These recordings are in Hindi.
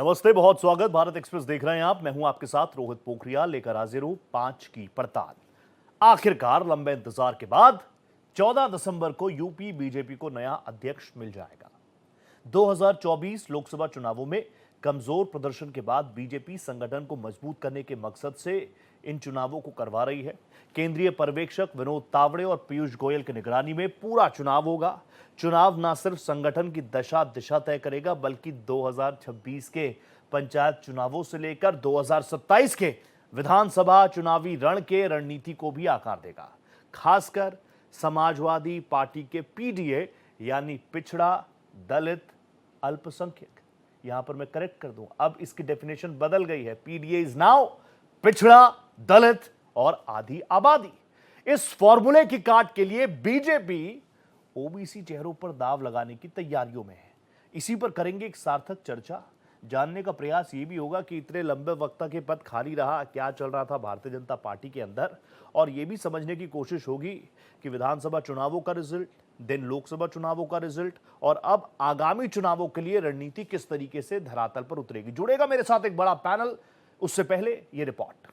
नमस्ते, बहुत स्वागत। भारत एक्सप्रेस देख रहे हैं आप। मैं हूं आपके साथ रोहित पोखरियाल, लेकर हाजिर हूं 5 की पड़ताल। आखिरकार लंबे इंतजार के बाद 14 दिसंबर को यूपी बीजेपी को नया अध्यक्ष मिल जाएगा। 2024 लोकसभा चुनावों में कमजोर प्रदर्शन के बाद बीजेपी संगठन को मजबूत करने के मकसद से इन चुनावों को करवा रही है। केंद्रीय पर्यवेक्षक विनोद तावड़े और पीयूष गोयल की निगरानी में पूरा चुनाव होगा। चुनाव न सिर्फ संगठन की दशा दिशा तय करेगा, बल्कि 2026 के पंचायत चुनावों से लेकर 2027 के विधानसभा चुनावी रण के रणनीति को भी आकार देगा। खासकर समाजवादी पार्टी के पीडीए यानी पिछड़ा, दलित, अल्पसंख्यक, यहां पर मैं करेक्ट कर दूं, अब इसकी डेफिनेशन बदल गई है। पीडीए इज नाउ पिछड़ा, दलित और आधी आबादी। इस फॉर्मूले की काट के लिए बीजेपी ओबीसी चेहरों पर दाव लगाने की तैयारियों में है। इसी पर करेंगे एक सार्थक चर्चा। जानने का प्रयास ये भी होगा कि इतने लंबे वक्त तक ये पद खाली रहा, क्या चल रहा था भारतीय जनता पार्टी के अंदर, और ये भी समझने की कोशिश होगी कि विधानसभा चुनावों का रिजल्ट, दिन लोकसभा चुनावों का रिजल्ट और अब आगामी चुनावों के लिए रणनीति किस तरीके से धरातल पर उतरेगी। जुड़ेगा मेरे साथ एक बड़ा पैनल, उससे पहले ये रिपोर्ट।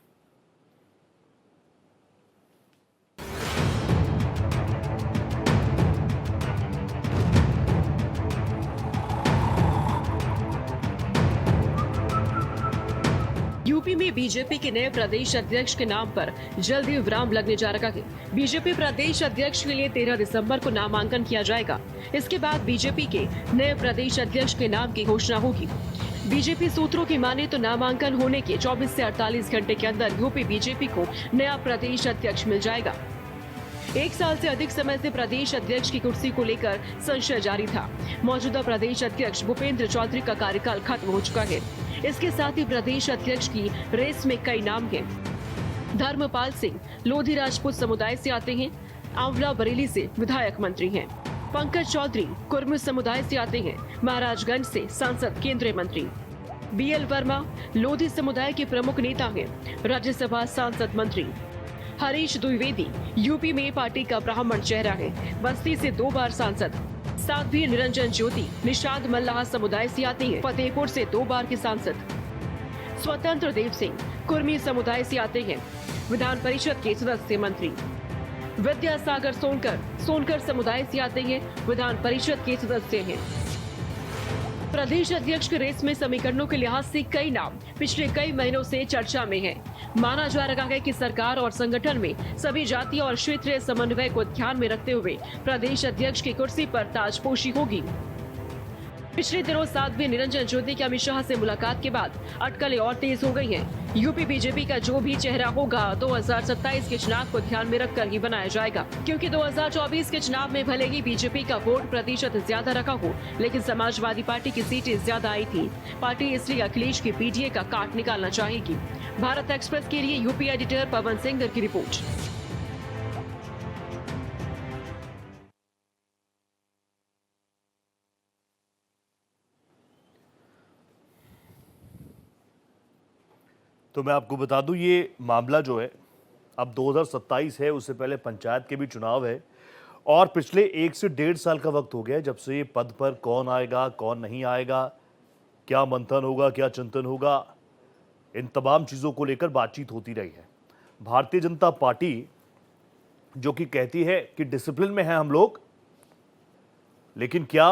यूपी में बीजेपी के नए प्रदेश अध्यक्ष के नाम पर जल्द ही विराम लगने जा रहा है। बीजेपी प्रदेश अध्यक्ष के लिए 13 दिसंबर को नामांकन किया जाएगा। इसके बाद बीजेपी के नए प्रदेश अध्यक्ष के नाम की घोषणा होगी। बीजेपी सूत्रों की माने तो नामांकन होने के 24 से 48 घंटे के अंदर यूपी बीजेपी को नया प्रदेश अध्यक्ष मिल जाएगा। 1 साल से अधिक समय से प्रदेश अध्यक्ष की कुर्सी को लेकर संशय जारी था। मौजूदा प्रदेश अध्यक्ष भूपेंद्र चौधरी का कार्यकाल खत्म हो चुका है। इसके साथ ही प्रदेश अध्यक्ष की रेस में कई नाम हैं। धर्मपाल सिंह लोधी राजपूत समुदाय से आते हैं। आंवला बरेली से विधायक मंत्री हैं। पंकज चौधरी कुर्मी समुदाय से आते हैं। महाराजगंज से सांसद केंद्रीय मंत्री। बीएल वर्मा लोधी समुदाय के प्रमुख नेता हैं, राज्यसभा सांसद मंत्री। हरीश द्विवेदी यूपी में पार्टी का ब्राह्मण चेहरा है, बस्ती से 2 बार सांसद। साध्वी निरंजन ज्योति निषाद मल्लाह समुदाय से आते हैं, फतेहपुर से 2 बार के सांसद। स्वतंत्र देव सिंह कुर्मी समुदाय से आते हैं, विधान परिषद के सदस्य मंत्री। विद्यासागर सोनकर समुदाय से आते हैं, विधान परिषद के सदस्य हैं। प्रदेश अध्यक्ष के रेस में समीकरणों के लिहाज से कई नाम पिछले कई महीनों से चर्चा में हैं। माना जा रहा है कि सरकार और संगठन में सभी जातीय और क्षेत्रीय समन्वय को ध्यान में रखते हुए प्रदेश अध्यक्ष की कुर्सी पर ताजपोशी होगी। पिछले दिनों साध्वी निरंजन ज्योति की अमित शाह से मुलाकात के बाद अटकलें और तेज हो गई हैं। यूपी बीजेपी का जो भी चेहरा होगा 2027 के चुनाव को ध्यान में रखकर ही बनाया जाएगा, क्योंकि 2024 के चुनाव में भले ही बीजेपी का वोट प्रतिशत ज्यादा रखा हो, लेकिन समाजवादी पार्टी की सीटें ज्यादा आई थी। पार्टी इसलिए अखिलेश की पीडीए का काट निकालना चाहेगी। भारत एक्सप्रेस के लिए यूपी एडिटर पवन सिंह की रिपोर्ट। तो मैं आपको बता दूं, ये मामला जो है अब 2027 है, उससे पहले पंचायत के भी चुनाव है और पिछले 1 से 1.5 साल का वक्त हो गया है जब से ये पद पर कौन आएगा कौन नहीं आएगा, क्या मंथन होगा, क्या चिंतन होगा, इन तमाम चीज़ों को लेकर बातचीत होती रही है। भारतीय जनता पार्टी जो कि कहती है कि डिसिप्लिन में है हम लोग, लेकिन क्या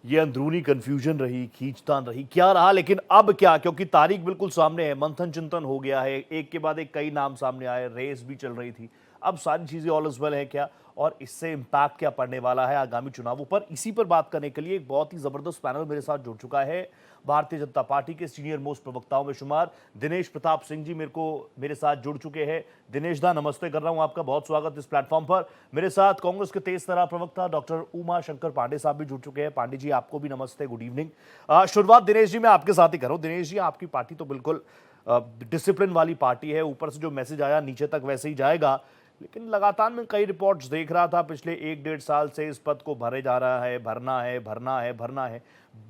ये अंदरूनी कंफ्यूजन रही, खींचतान रही, क्या रहा, लेकिन अब क्या, क्योंकि तारीख बिल्कुल सामने है, मंथन चिंतन हो गया है, एक के बाद एक कई नाम सामने आए, रेस भी चल रही थी, अब सारी चीजें ऑल इज वेल है क्या, और इससे इम्पैक्ट क्या पड़ने वाला है आगामी चुनावों पर। इसी पर बात करने के लिए एक बहुत ही जबरदस्त पैनल मेरे साथ जुड़ चुका है। भारतीय जनता पार्टी के सीनियर मोस्ट प्रवक्ताओं में शुमार दिनेश प्रताप सिंह जी मेरे साथ जुड़ चुके हैं। दिनेश दा, नमस्ते कर रहा हूं, आपका बहुत स्वागत इस प्लेटफॉर्म पर। मेरे साथ कांग्रेस के तेज तर्रार प्रवक्ता डॉक्टर उमा शंकर पांडे साहब भी जुड़ चुके हैं। पांडे जी, आपको भी नमस्ते, गुड इवनिंग। शुरुआत दिनेश जी मैं आपके साथ ही करूं। दिनेश जी, आपकी पार्टी तो बिल्कुल डिसिप्लिन वाली पार्टी है, ऊपर से जो मैसेज आया नीचे तक वैसे ही जाएगा, लेकिन लगातार मैं कई रिपोर्ट्स देख रहा था पिछले 1-1.5 साल से इस पद को भरे जा रहा है, भरना है।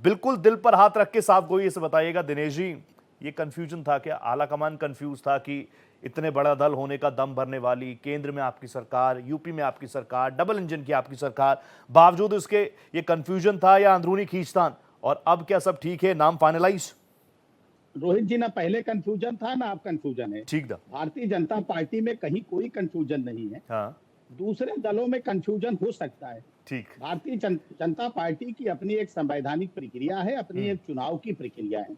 बिल्कुल दिल पर हाथ रख के साफ गोई से बताइएगा दिनेश जी, ये कंफ्यूजन था क्या, आला कमान कंफ्यूज था कि इतने बड़ा दल होने का दम भरने वाली, केंद्र में आपकी सरकार, यूपी में आपकी सरकार, डबल इंजन की आपकी सरकार, बावजूद इसके ये कंफ्यूजन था या अंदरूनी खींचतान, और अब क्या सब ठीक है, नाम फाइनलाइज? रोहित जी, ना पहले कंफ्यूजन था ना अब कंफ्यूजन है। ठीक था। भारतीय जनता पार्टी में कहीं कोई कंफ्यूजन नहीं है। हाँ दूसरे दलों में कंफ्यूजन हो सकता है। ठीक। भारतीय जनता पार्टी की अपनी एक संवैधानिक प्रक्रिया है, अपनी एक चुनाव की प्रक्रिया है।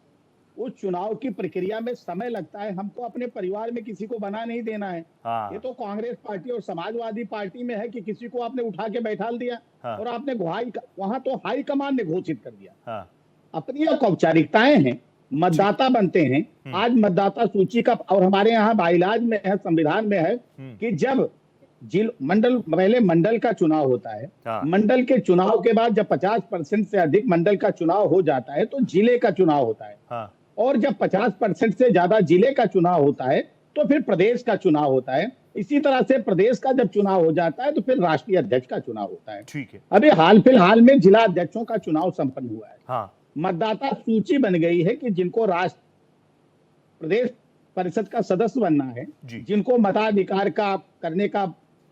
उस चुनाव की प्रक्रिया में समय लगता है। हमको अपने परिवार में किसी को बना नहीं देना है। हाँ ये तो कांग्रेस पार्टी और समाजवादी पार्टी में है कि किसी को आपने उठा के बैठा दिया हाँ। और आपने वहां तो हाई कमान ने घोषित कर दिया। हाँ अपनी एक औपचारिकताएं हैं, मतदाता बनते हैं। आज मतदाता सूची का, और हमारे यहाँ बाइलाज में है, संविधान में है कि जब पहले मंडल का चुनाव होता है। हाँ। मंडल के चुनाव के बाद जब 50% से अधिक मंडल का चुनाव हो जाता है तो जिले का चुनाव होता है। हाँ। और जब 50% से ज्यादा जिले का चुनाव होता है तो फिर प्रदेश का चुनाव होता है। इसी तरह से प्रदेश का जब चुनाव हो जाता है तो फिर राष्ट्रीय अध्यक्ष का चुनाव होता है। ठीक है। अभी हाल फिलहाल में जिला अध्यक्षों का चुनाव संपन्न हुआ है। हाँ। मतदाता सूची बन गई है कि जिनको प्रदेश परिषद का सदस्य बनना है, जिनको मताधिकार का करने का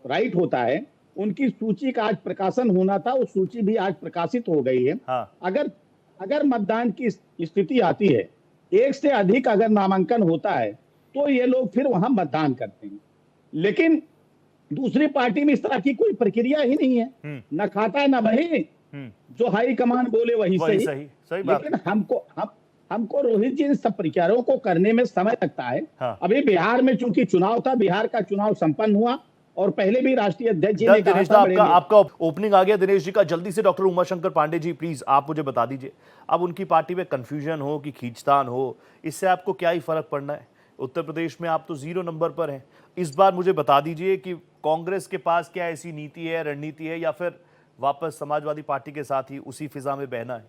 राइट होता है, उनकी सूची का आज प्रकाशन होना था। उस सूची भी आज प्रकाशित हो गई है। हाँ। अगर मतदान की स्थिति आती है, एक से अधिक अगर नामांकन होता है तो ये लोग फिर वहां मतदान करते हैं। लेकिन दूसरी पार्टी में इस तरह की कोई प्रक्रिया ही नहीं है। न खाता न बही, जो हाई कमान बोले वही सही बात। लेकिन हमको रोहित जी इन सब प्रक्रियाओं को करने में समय लगता है। हाँ। अभी बिहार में चूंकि चुनाव था, बिहार का चुनाव संपन्न हुआ और पहले भी राष्ट्रीय अध्यक्ष जी ने कहा दिनेश था, आपका ओपनिंग आ गया दिनेश जी का। जल्दी से डॉक्टर उमाशंकर पांडे जी प्लीज आप मुझे बता दीजिए, अब उनकी पार्टी में कंफ्यूजन हो कि खींचतान हो, इससे आपको क्या ही फर्क पड़ना है? उत्तर प्रदेश में आप तो 0 नंबर पर हैं। इस बार मुझे बता दीजिए कि कांग्रेस के पास क्या ऐसी नीति है, रणनीति है, या फिर वापस समाजवादी पार्टी के साथ ही उसी फिजा में बहना है?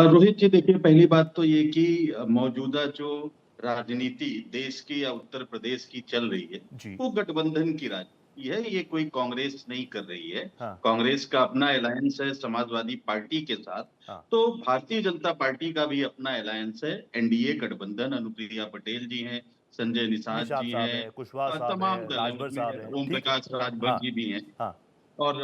रोहित जी, देखिए, पहली बात तो ये कि मौजूदा जो राजनीति देश की या उत्तर प्रदेश की चल रही है वो गठबंधन की राजनीति है। ये कोई कांग्रेस नहीं कर रही है। हाँ। कांग्रेस का अपना अलायंस है समाजवादी पार्टी के साथ। हाँ। तो भारतीय जनता पार्टी का भी अपना अलायंस है, एनडीए गठबंधन। अनुप्रिया पटेल जी हैं, संजय निषाद जी हैं, तमाम ओम प्रकाश राजभर जी भी हैं। और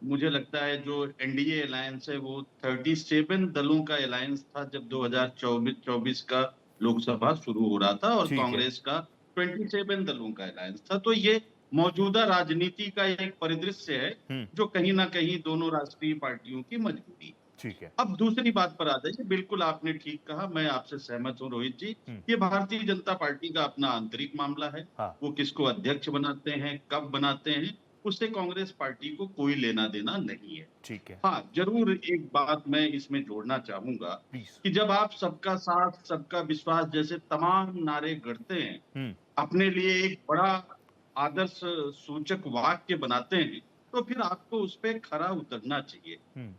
मुझे लगता है जो एनडीए अलायंस है वो 37 दलों का अलायंस था जब 2024 का लोकसभा शुरू हो रहा था, और कांग्रेस का 27 दलों का अलायंस था। तो ये मौजूदा राजनीति का एक परिदृश्य है जो कहीं ना कहीं दोनों राष्ट्रीय पार्टियों की मजबूरी। ठीक है। अब दूसरी बात पर आ जाइए। बिल्कुल आपने ठीक कहा, मैं आपसे सहमत हूं रोहित जी। ये भारतीय जनता पार्टी का अपना आंतरिक मामला है। वो किसको अध्यक्ष बनाते हैं, कब बनाते हैं, उससे कांग्रेस पार्टी को कोई लेना देना नहीं है। ठीक है। हाँ, जरूर एक बात मैं इसमें जोड़ना चाहूंगा कि जब आप सबका साथ सबका विश्वास जैसे तमाम नारे गढ़ते हैं, अपने लिए एक बड़ा आदर्श सूचक वाक्य बनाते हैं, तो फिर आपको उस पर खरा उतरना चाहिए।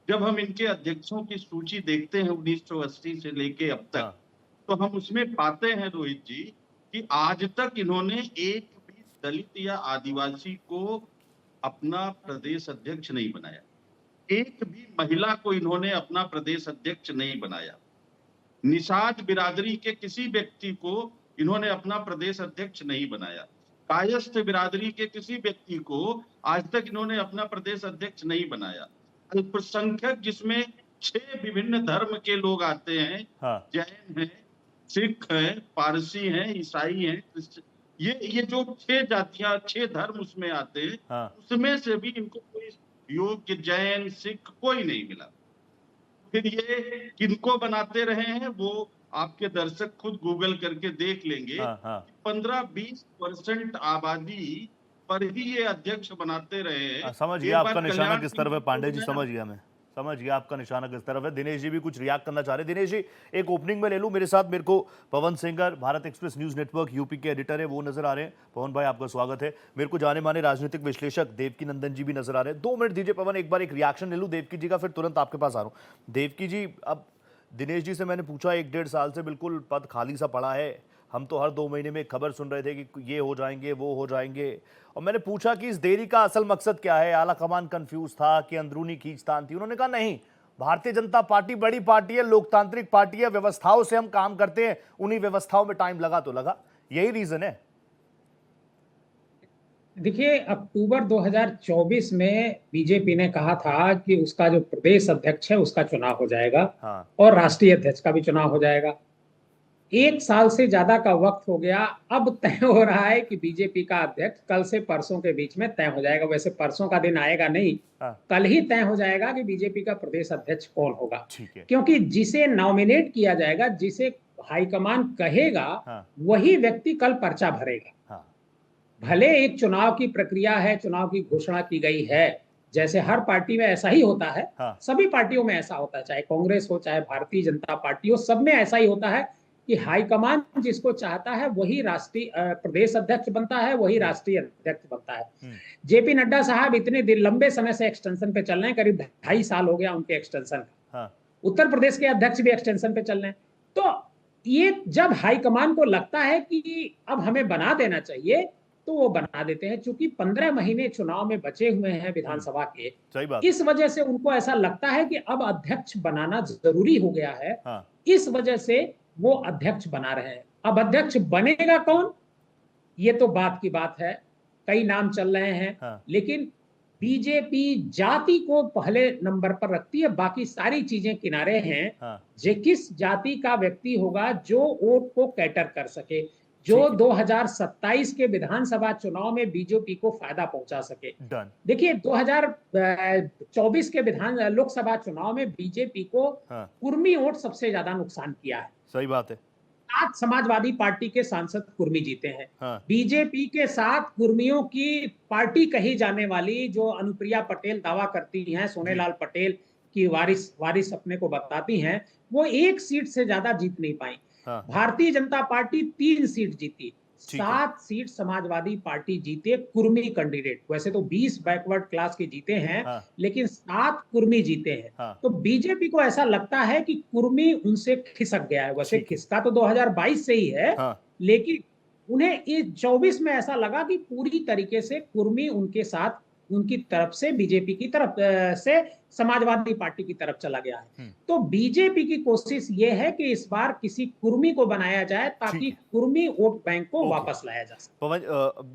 जब हम इनके अध्यक्षों की सूची देखते हैं 1980 से लेके अब तक, तो हम उसमें पाते हैं रोहित जी कि आज तक इन्होंने एक भी दलित या आदिवासी को अपना प्रदेश अध्यक्ष नहीं बनाया। एक भी महिला को इन्होंने अपना प्रदेश अध्यक्ष नहीं बनाया। निषाद बिरादरी के किसी व्यक्ति को इन्होंने अपना प्रदेश अध्यक्ष नहीं बनाया। कायस्थ बिरादरी के किसी व्यक्ति को आज तक इन्होंने अपना प्रदेश अध्यक्ष नहीं बनाया। अल्पसंख्यक जिसमें 6 विभिन्न धर्म के लोग आते हैं, जैन हैं, सिख हैं, पारसी हैं, ईसाई हैं, ये जो 6 जातियां 6 धर्म उसमें आते हैं, उसमें से भी इनको कोई योग्य जैन सिख कोई नहीं मिला। फिर ये किनको बनाते रहे हैं वो आपके दर्शक खुद गूगल करके देख लेंगे। 15-20% आबादी पर ही ये अध्यक्ष बनाते रहे हैं। समझ गया आपका निशाना किस तरफ है पांडे जी, समझ गया आपका निशाना किस तरफ है। दिनेश जी भी कुछ रिएक्ट करना चाह रहे हैं। दिनेश जी, एक ओपनिंग में ले लूं, मेरे साथ मेरे को Pawan Singer, Bharat Express News Network UP के एडिटर है, वो नजर आ रहे हैं। पवन भाई आपका स्वागत है। मेरे को जाने माने राजनीतिक विश्लेषक देवकी नंदन जी भी नजर आ रहे हैं। 2 मिनट दीजिए पवन, एक बार एक रिएक्शन ले लूं देवकी जी का, फिर तुरंत आपके पास आ रहा हूं। देवकी जी, अब दिनेश जी से मैंने पूछा, 1-1.5 साल से बिल्कुल पद खाली सा पड़ा है, हम तो हर 2 महीने में खबर सुन रहे थे कि ये हो जाएंगे वो हो जाएंगे, और मैंने पूछा कि इस देरी का असल मकसद क्या है, आला कमान कंफ्यूज था कि अंदरूनी खींचतान थी? उन्होंने कहा नहीं, भारतीय जनता पार्टी बड़ी पार्टी है, लोकतांत्रिक पार्टी है, व्यवस्थाओं से हम काम करते हैं, उन्हीं व्यवस्थाओं में टाइम लगा तो लगा, यही रीजन है। देखिए, अक्टूबर 2024 में बीजेपी ने कहा था कि उसका जो प्रदेश अध्यक्ष है उसका चुनाव हो जाएगा हाँ। और राष्ट्रीय अध्यक्ष का भी चुनाव हो जाएगा। 1 साल से ज्यादा का वक्त हो गया, अब तय हो रहा है कि बीजेपी का अध्यक्ष कल से परसों के बीच में तय हो जाएगा। वैसे परसों का दिन आएगा नहीं, हाँ। कल ही तय हो जाएगा कि बीजेपी का प्रदेश अध्यक्ष कौन होगा। ठीक है। क्योंकि जिसे नॉमिनेट किया जाएगा, जिसे हाईकमान कहेगा, हाँ। वही व्यक्ति कल पर्चा भरेगा। हाँ। भले एक चुनाव की प्रक्रिया है, चुनाव की घोषणा की गई है, जैसे हर पार्टी में ऐसा ही होता है। हाँ। सभी पार्टियों में ऐसा होता है, चाहे कांग्रेस हो, चाहे भारतीय जनता पार्टी हो, सब में ऐसा ही होता है कि हाईकमान जिसको चाहता है वही राष्ट्रीय प्रदेश अध्यक्ष बनता है, वही राष्ट्रीय अध्यक्ष बनता है। जेपी नड्डा साहब इतने दिन लंबे समय से एक्सटेंशन पे चल रहे हैं, करीब 2.5 साल हो गया उनके एक्सटेंशन का। हाँ। उत्तर प्रदेश के अध्यक्ष भी एक्सटेंशन पे चल रहे हैं। तो ये जब हाईकमान को लगता है कि अब हमें बना देना चाहिए, तो वो बना देते हैं। चूंकि 15 महीने चुनाव में बचे हुए हैं विधानसभा के, सही बात। इस वजह से उनको ऐसा लगता है कि अब अध्यक्ष बनाना जरूरी हो गया है। हाँ। इस वजह से वो अध्यक्ष बना रहे हैं। अब अध्यक्ष बनेगा कौन, ये तो बात की बात है। कई नाम चल रहे हैं। हाँ। लेकिन बीजेपी जाति को पहले नंबर पर रखती है, बाकी सारी चीजें किनारे हैं। हाँ। किस जाति का व्यक्ति होगा जो वोट को कैटर कर सके, जो 2027 के विधानसभा चुनाव में बीजेपी को फायदा पहुंचा सके। डन। देखिए, 2024 के लोकसभा चुनाव में बीजेपी को कुर्मी वोट सबसे ज्यादा नुकसान किया है। सही बात है। 7 समाजवादी पार्टी के सांसद कुर्मी जीते हैं। हाँ। बीजेपी के 7 कुर्मियों की पार्टी कही जाने वाली जो अनुप्रिया पटेल दावा करती हैं, सोनेलाल पटेल की वारिस अपने को बताती हैं, वो 1 सीट से ज्यादा जीत नहीं पाई। हाँ। भारतीय जनता पार्टी 3 सीट जीती, 7 सीट समाजवादी पार्टी जीते कुर्मी कैंडिडेट। वैसे तो 20 बैकवर्ड क्लास के जीते हैं। हाँ। लेकिन 7 कुर्मी जीते हैं। हाँ। तो बीजेपी को ऐसा लगता है कि कुर्मी उनसे खिसक गया है। वैसे खिसका तो 2022 से ही है। हाँ। लेकिन उन्हें इस 24 में ऐसा लगा कि पूरी तरीके से कुर्मी उनके साथ, उनकी तरफ से, बीजेपी की तरफ से समाजवादी पार्टी की तरफ चला गया है। तो बीजेपी की कोशिश ये है कि इस बार किसी कुर्मी को बनाया जाए ताकि कुर्मी वोट बैंक को वापस लाया जा सके। पवन,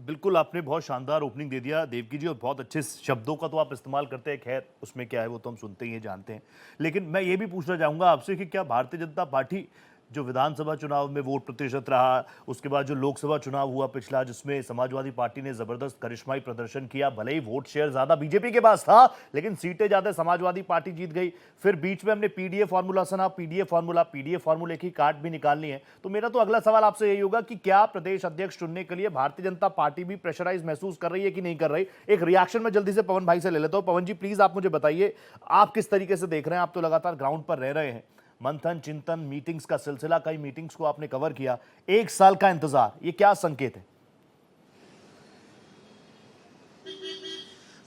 बिल्कुल आपने बहुत शानदार ओपनिंग दे दिया देवकी जी, और बहुत अच्छे शब्दों का तो आप इस्तेमाल करते हैं। खैर, उसमें क्या है वो तो हम सुनते ही हैं, जानते हैं। लेकिन मैं ये भी पूछना चाहूंगा आपसे कि क्या भारतीय जनता पार्टी जो विधानसभा चुनाव में वोट प्रतिशत रहा, उसके बाद जो लोकसभा चुनाव हुआ पिछला, जिसमें समाजवादी पार्टी ने जबरदस्त करिश्माई प्रदर्शन किया, भले ही वोट शेयर ज्यादा बीजेपी के पास था लेकिन सीटें ज्यादा समाजवादी पार्टी जीत गई। फिर बीच में हमने पीडीए फॉर्मूला सुना, पीडीए फॉर्मूले की काट भी निकालनी है। तो मेरा तो अगला सवाल आपसे यही होगा कि क्या प्रदेश अध्यक्ष चुनने के लिए भारतीय जनता पार्टी भी प्रेशराइज महसूस कर रही है कि नहीं कर रही? एक रिएक्शन में जल्दी से पवन भाई से ले लेता हूं। पवन जी, प्लीज आप मुझे बताइए, आप किस तरीके से देख रहे हैं? आप तो लगातार ग्राउंड पर रह रहे हैं। मंथन, चिंतन, मीटिंग्स का सिलसिला, कई मीटिंग्स को आपने कवर किया, 1 साल का इंतजार, ये क्या संकेत है?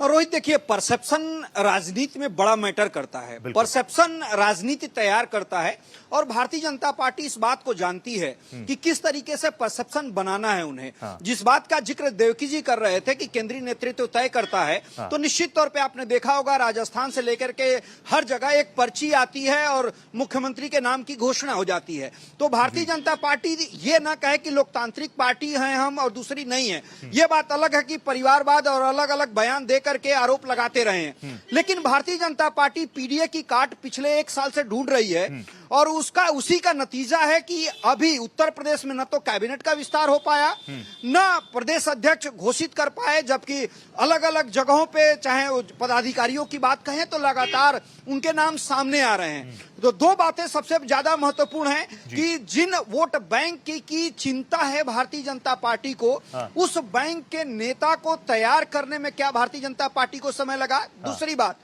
रोहित, देखिए, परसेप्शन राजनीति में बड़ा मैटर करता है। परसेप्शन राजनीति तैयार करता है और भारतीय जनता पार्टी इस बात को जानती है कि किस तरीके से परसेप्शन बनाना है उन्हें। हाँ। जिस बात का जिक्र देवकी जी कर रहे थे कि केंद्रीय नेतृत्व तय करता है। हाँ। तो निश्चित तौर पे आपने देखा होगा, राजस्थान से लेकर के हर जगह एक पर्ची आती है और मुख्यमंत्री के नाम की घोषणा हो जाती है। तो भारतीय जनता पार्टी ये ना कहे कि लोकतांत्रिक पार्टी है हम और दूसरी नहीं है। ये बात अलग है कि परिवारवाद और अलग अलग बयान देकर के आरोप लगाते रहे हैं। लेकिन भारतीय जनता पार्टी पीडीए की काट पिछले 1 साल से ढूंढ रही है और उसी का नतीजा है कि अभी उत्तर प्रदेश में न तो कैबिनेट का विस्तार हो पाया, न प्रदेश अध्यक्ष घोषित कर पाए, जबकि अलग अलग जगहों पे चाहे पदाधिकारियों की बात कहें तो लगातार उनके नाम सामने आ रहे हैं। तो 2 बातें सबसे ज्यादा महत्वपूर्ण हैं कि जिन वोट बैंक की चिंता है भारतीय जनता पार्टी को, उस बैंक के नेता को तैयार करने में क्या भारतीय जनता पार्टी को समय लगा। दूसरी बात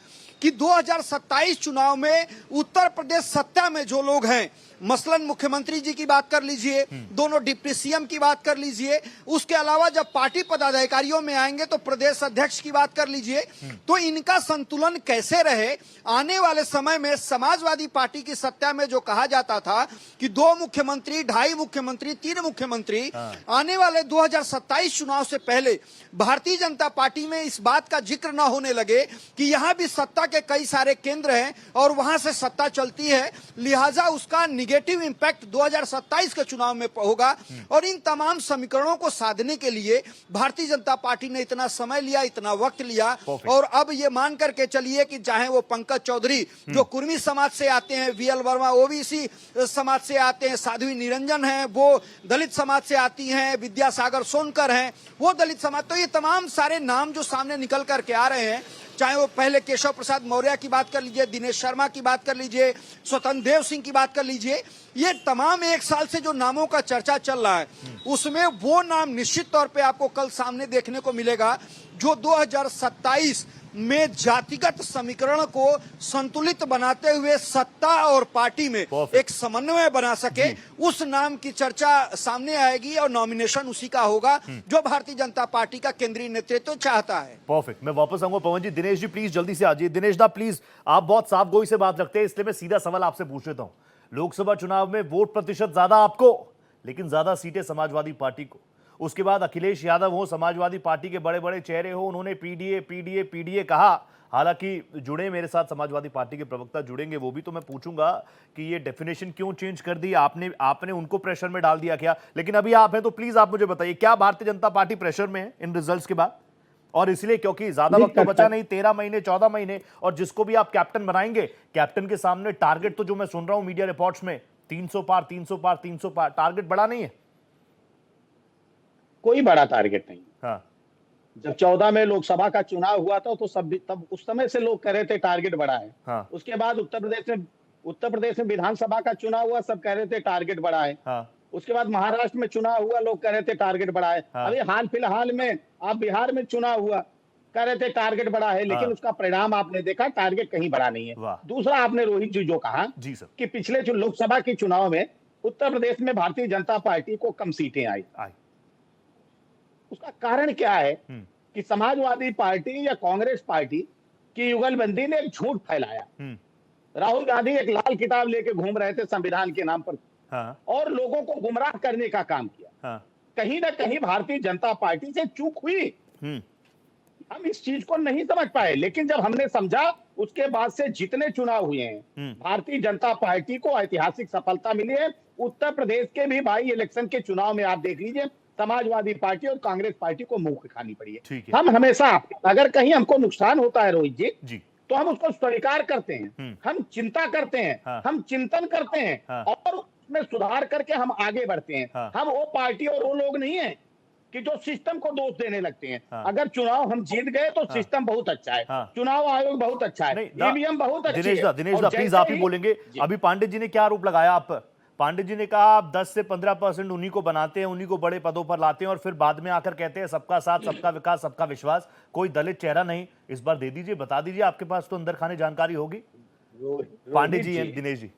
कि 2027 चुनाव में उत्तर प्रदेश सत्ता में जो लोग हैं, मसलन मुख्यमंत्री जी की बात कर लीजिए, दोनों डिप्टी सीएम की बात कर लीजिए, उसके अलावा जब पार्टी पदाधिकारियों में आएंगे तो प्रदेश अध्यक्ष की बात कर लीजिए, तो इनका संतुलन कैसे रहे। आने वाले समय में समाजवादी पार्टी की सत्ता में जो कहा जाता था कि 2 मुख्यमंत्री, 2.5 मुख्यमंत्री, 3 मुख्यमंत्री, आने वाले 2027 चुनाव से पहले भारतीय जनता पार्टी में इस बात का जिक्र न होने लगे कि यहां भी सत्ता के कई सारे केंद्र हैं और वहां से सत्ता चलती है, लिहाजा उसका निगेटिव इंपैक्ट 2027 के चुनाव में होगा। और इन तमाम समीकरणों को साधने के लिए भारतीय जनता पार्टी ने इतना समय लिया, इतना वक्त लिया। और अब ये मान करके चलिए कि चाहे वो पंकज चौधरी जो कुर्मी समाज से आते हैं, वीएल वर्मा ओबीसी समाज से आते हैं, साध्वी निरंजन है वो दलित समाज से आती हैं, विद्यासागर सोनकर हैं वो दलित समाज, तो ये तमाम सारे नाम जो सामने निकल करके आ रहे हैं, चाहे वो पहले केशव प्रसाद मौर्य की बात कर लीजिए, दिनेश शर्मा की बात कर लीजिए, स्वतंत्र देव सिंह की बात कर लीजिए, ये तमाम एक साल से जो नामों का चर्चा चल रहा है उसमें वो नाम निश्चित तौर पे आपको कल सामने देखने को मिलेगा जो 2027 में जातिगत समीकरण को संतुलित बनाते हुए सत्ता और पार्टी में एक समन्वय बना सके, उस नाम की चर्चा सामने आएगी और नॉमिनेशन उसी का होगा जो भारतीय जनता पार्टी का केंद्रीय नेतृत्व चाहता है। परफेक्ट, मैं वापस आऊंगा पवन जी। दिनेश जी प्लीज जल्दी से आ जाइए। दिनेश दा प्लीज, आप बहुत साफ गोई से बात रखते हैं इसलिए मैं सीधा सवाल आपसे पूछ लेता हूं। लोकसभा चुनाव में वोट प्रतिशत ज्यादा आपको, लेकिन ज्यादा सीटें समाजवादी पार्टी को। उसके बाद अखिलेश यादव हो, समाजवादी पार्टी के बड़े बड़े चेहरे हो, उन्होंने पीडीए पीडीए पीडीए कहा। हालांकि जुड़े मेरे साथ समाजवादी पार्टी के प्रवक्ता जुड़ेंगे, वो भी तो मैं पूछूंगा कि ये डेफिनेशन क्यों चेंज कर दी आपने उनको प्रेशर में डाल दिया क्या? लेकिन अभी आप हैं तो प्लीज आप मुझे बताइए, क्या भारतीय जनता पार्टी प्रेशर में है इन रिजल्ट्स के बाद? और इसलिए क्योंकि ज्यादा वक्त तो बचा नहीं, 13 महीने 14 महीने, और जिसको भी आप कैप्टन बनाएंगे, कैप्टन के सामने टारगेट तो जो मैं सुन रहा हूं मीडिया रिपोर्ट्स में 300 पार 300 पार 300 पार, टारगेट बड़ा नहीं है, कोई बड़ा टारगेट नहीं। हाँ। जब 14 में लोकसभा का चुनाव हुआ था तो तब उस समय से लोग कह रहे थे टारगेट बड़ा है। हाँ। उसके बाद उत्तर प्रदेश में विधानसभा का चुनाव हुआ, सब कह रहे थे टारगेट बड़ा है। हाँ। उसके बाद महाराष्ट्र में चुनाव हुआ, लोग कह रहे थे टारगेट बड़ा है। हाँ। अभी हाल फिलहाल में आप बिहार में चुनाव हुआ, कह रहे थे टारगेट बड़ा है, लेकिन उसका परिणाम आपने देखा, टारगेट कहीं बड़ा नहीं है। दूसरा, आपने रोहित जी जो कहा जी सर कि पिछले जो लोकसभा के चुनाव में उत्तर प्रदेश में भारतीय जनता पार्टी को कम सीटें आई, उसका कारण क्या है कि समाजवादी पार्टी या कांग्रेस पार्टी की युगलबंदी ने एक झूठ फैलाया। राहुल गांधी एक लाल किताब लेके घूम रहे थे संविधान के नाम पर। हाँ। और लोगों को गुमराह करने का काम किया। हाँ। कहीं ना कहीं भारतीय जनता पार्टी से चूक हुई, हम इस चीज को नहीं समझ पाए, लेकिन जब हमने समझा, उसके बाद से जितने चुनाव हुए हैं भारतीय जनता पार्टी को ऐतिहासिक सफलता मिली है। उत्तर प्रदेश के भी बाई इलेक्शन के चुनाव में आप देख लीजिए, समाजवादी पार्टी और कांग्रेस पार्टी को मुंह खानी पड़ी है। हम हमेशा, अगर कहीं हमको नुकसान होता है रोहित जी, तो हम उसको स्वीकार करते हैं, हम चिंता करते हैं। हाँ। हम चिंतन करते हैं। हाँ। और उसमें सुधार करके हम आगे बढ़ते हैं। हाँ। हम वो पार्टी और वो लोग नहीं है कि जो सिस्टम को दोष देने लगते हैं। हाँ। अगर चुनाव हम जीत गए तो सिस्टम बहुत अच्छा है। हाँ। चुनाव आयोग बहुत अच्छा है, ईवीएम बहुत अच्छी है। दिनेश दा प्लीज आप ही बोलेंगे। अभी पांडे जी ने क्या आरोप लगाया आप पर? पांडे जी ने कहा आप 10 से 15% उन्हीं को बनाते हैं, उन्हीं को बड़े पदों पर लाते हैं, और फिर बाद में आकर कहते हैं सबका साथ, सबका विकास, सबका विश्वास, कोई दलित चेहरा नहीं। इस बार दे दीजिए, बता दीजिए, आपके पास तो अंदर खाने जानकारी होगी। पांडे जी हैं, दिनेश जी,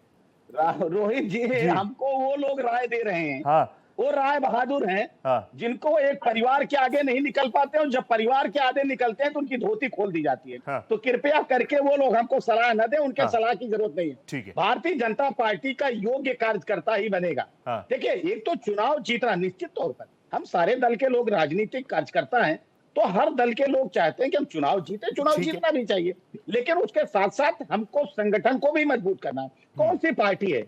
रोहित जी, हमको वो लोग राय दे रहे हैं। हाँ। वो राय बहादुर हैं। हाँ। जिनको एक परिवार के आगे नहीं निकल पाते, और जब परिवार के आगे निकलते हैं तो उनकी धोती खोल दी जाती है। हाँ। तो कृपया करके वो लोग हमको सलाह न दें, उनके सलाह की जरूरत नहीं है। ठीक है। भारतीय जनता पार्टी का योग्य कार्यकर्ता ही बनेगा। हाँ। देखिए, एक तो चुनाव जीतना निश्चित तौर पर, हम सारे दल के लोग राजनीतिक कार्यकर्ता हैं, तो हर दल के लोग चाहते हैं कि हम चुनाव जीते, चुनाव जीतना भी चाहिए, लेकिन उसके साथ साथ हमको संगठन को भी मजबूत करना है। कौन सी पार्टी है,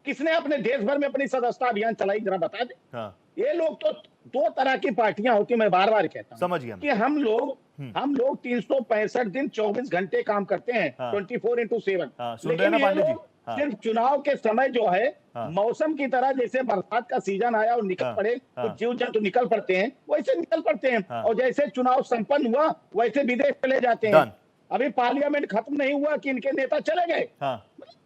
किसने अपने देश भर में अपनी सदस्यता अभियान चलाई, जरा बता दे। हाँ। ये लोग तो दो तरह की पार्टियां होती है, मैं बार बार कहता हूं, समझिए कि हम लोग 365 दिन 24 घंटे काम करते हैं। हाँ। 24/7। हाँ, लेकिन ये लोग सिर्फ चुनाव के समय जो है, मौसम की तरह, जैसे बरसात का सीजन आया और निकल पड़े, तो जीव जंतु निकल पड़ते हैं, वैसे निकल पड़ते हैं। और जैसे चुनाव संपन्न हुआ वैसे विदेश चले जाते हैं। अभी पार्लियामेंट खत्म नहीं हुआ कि इनके नेता चले गए।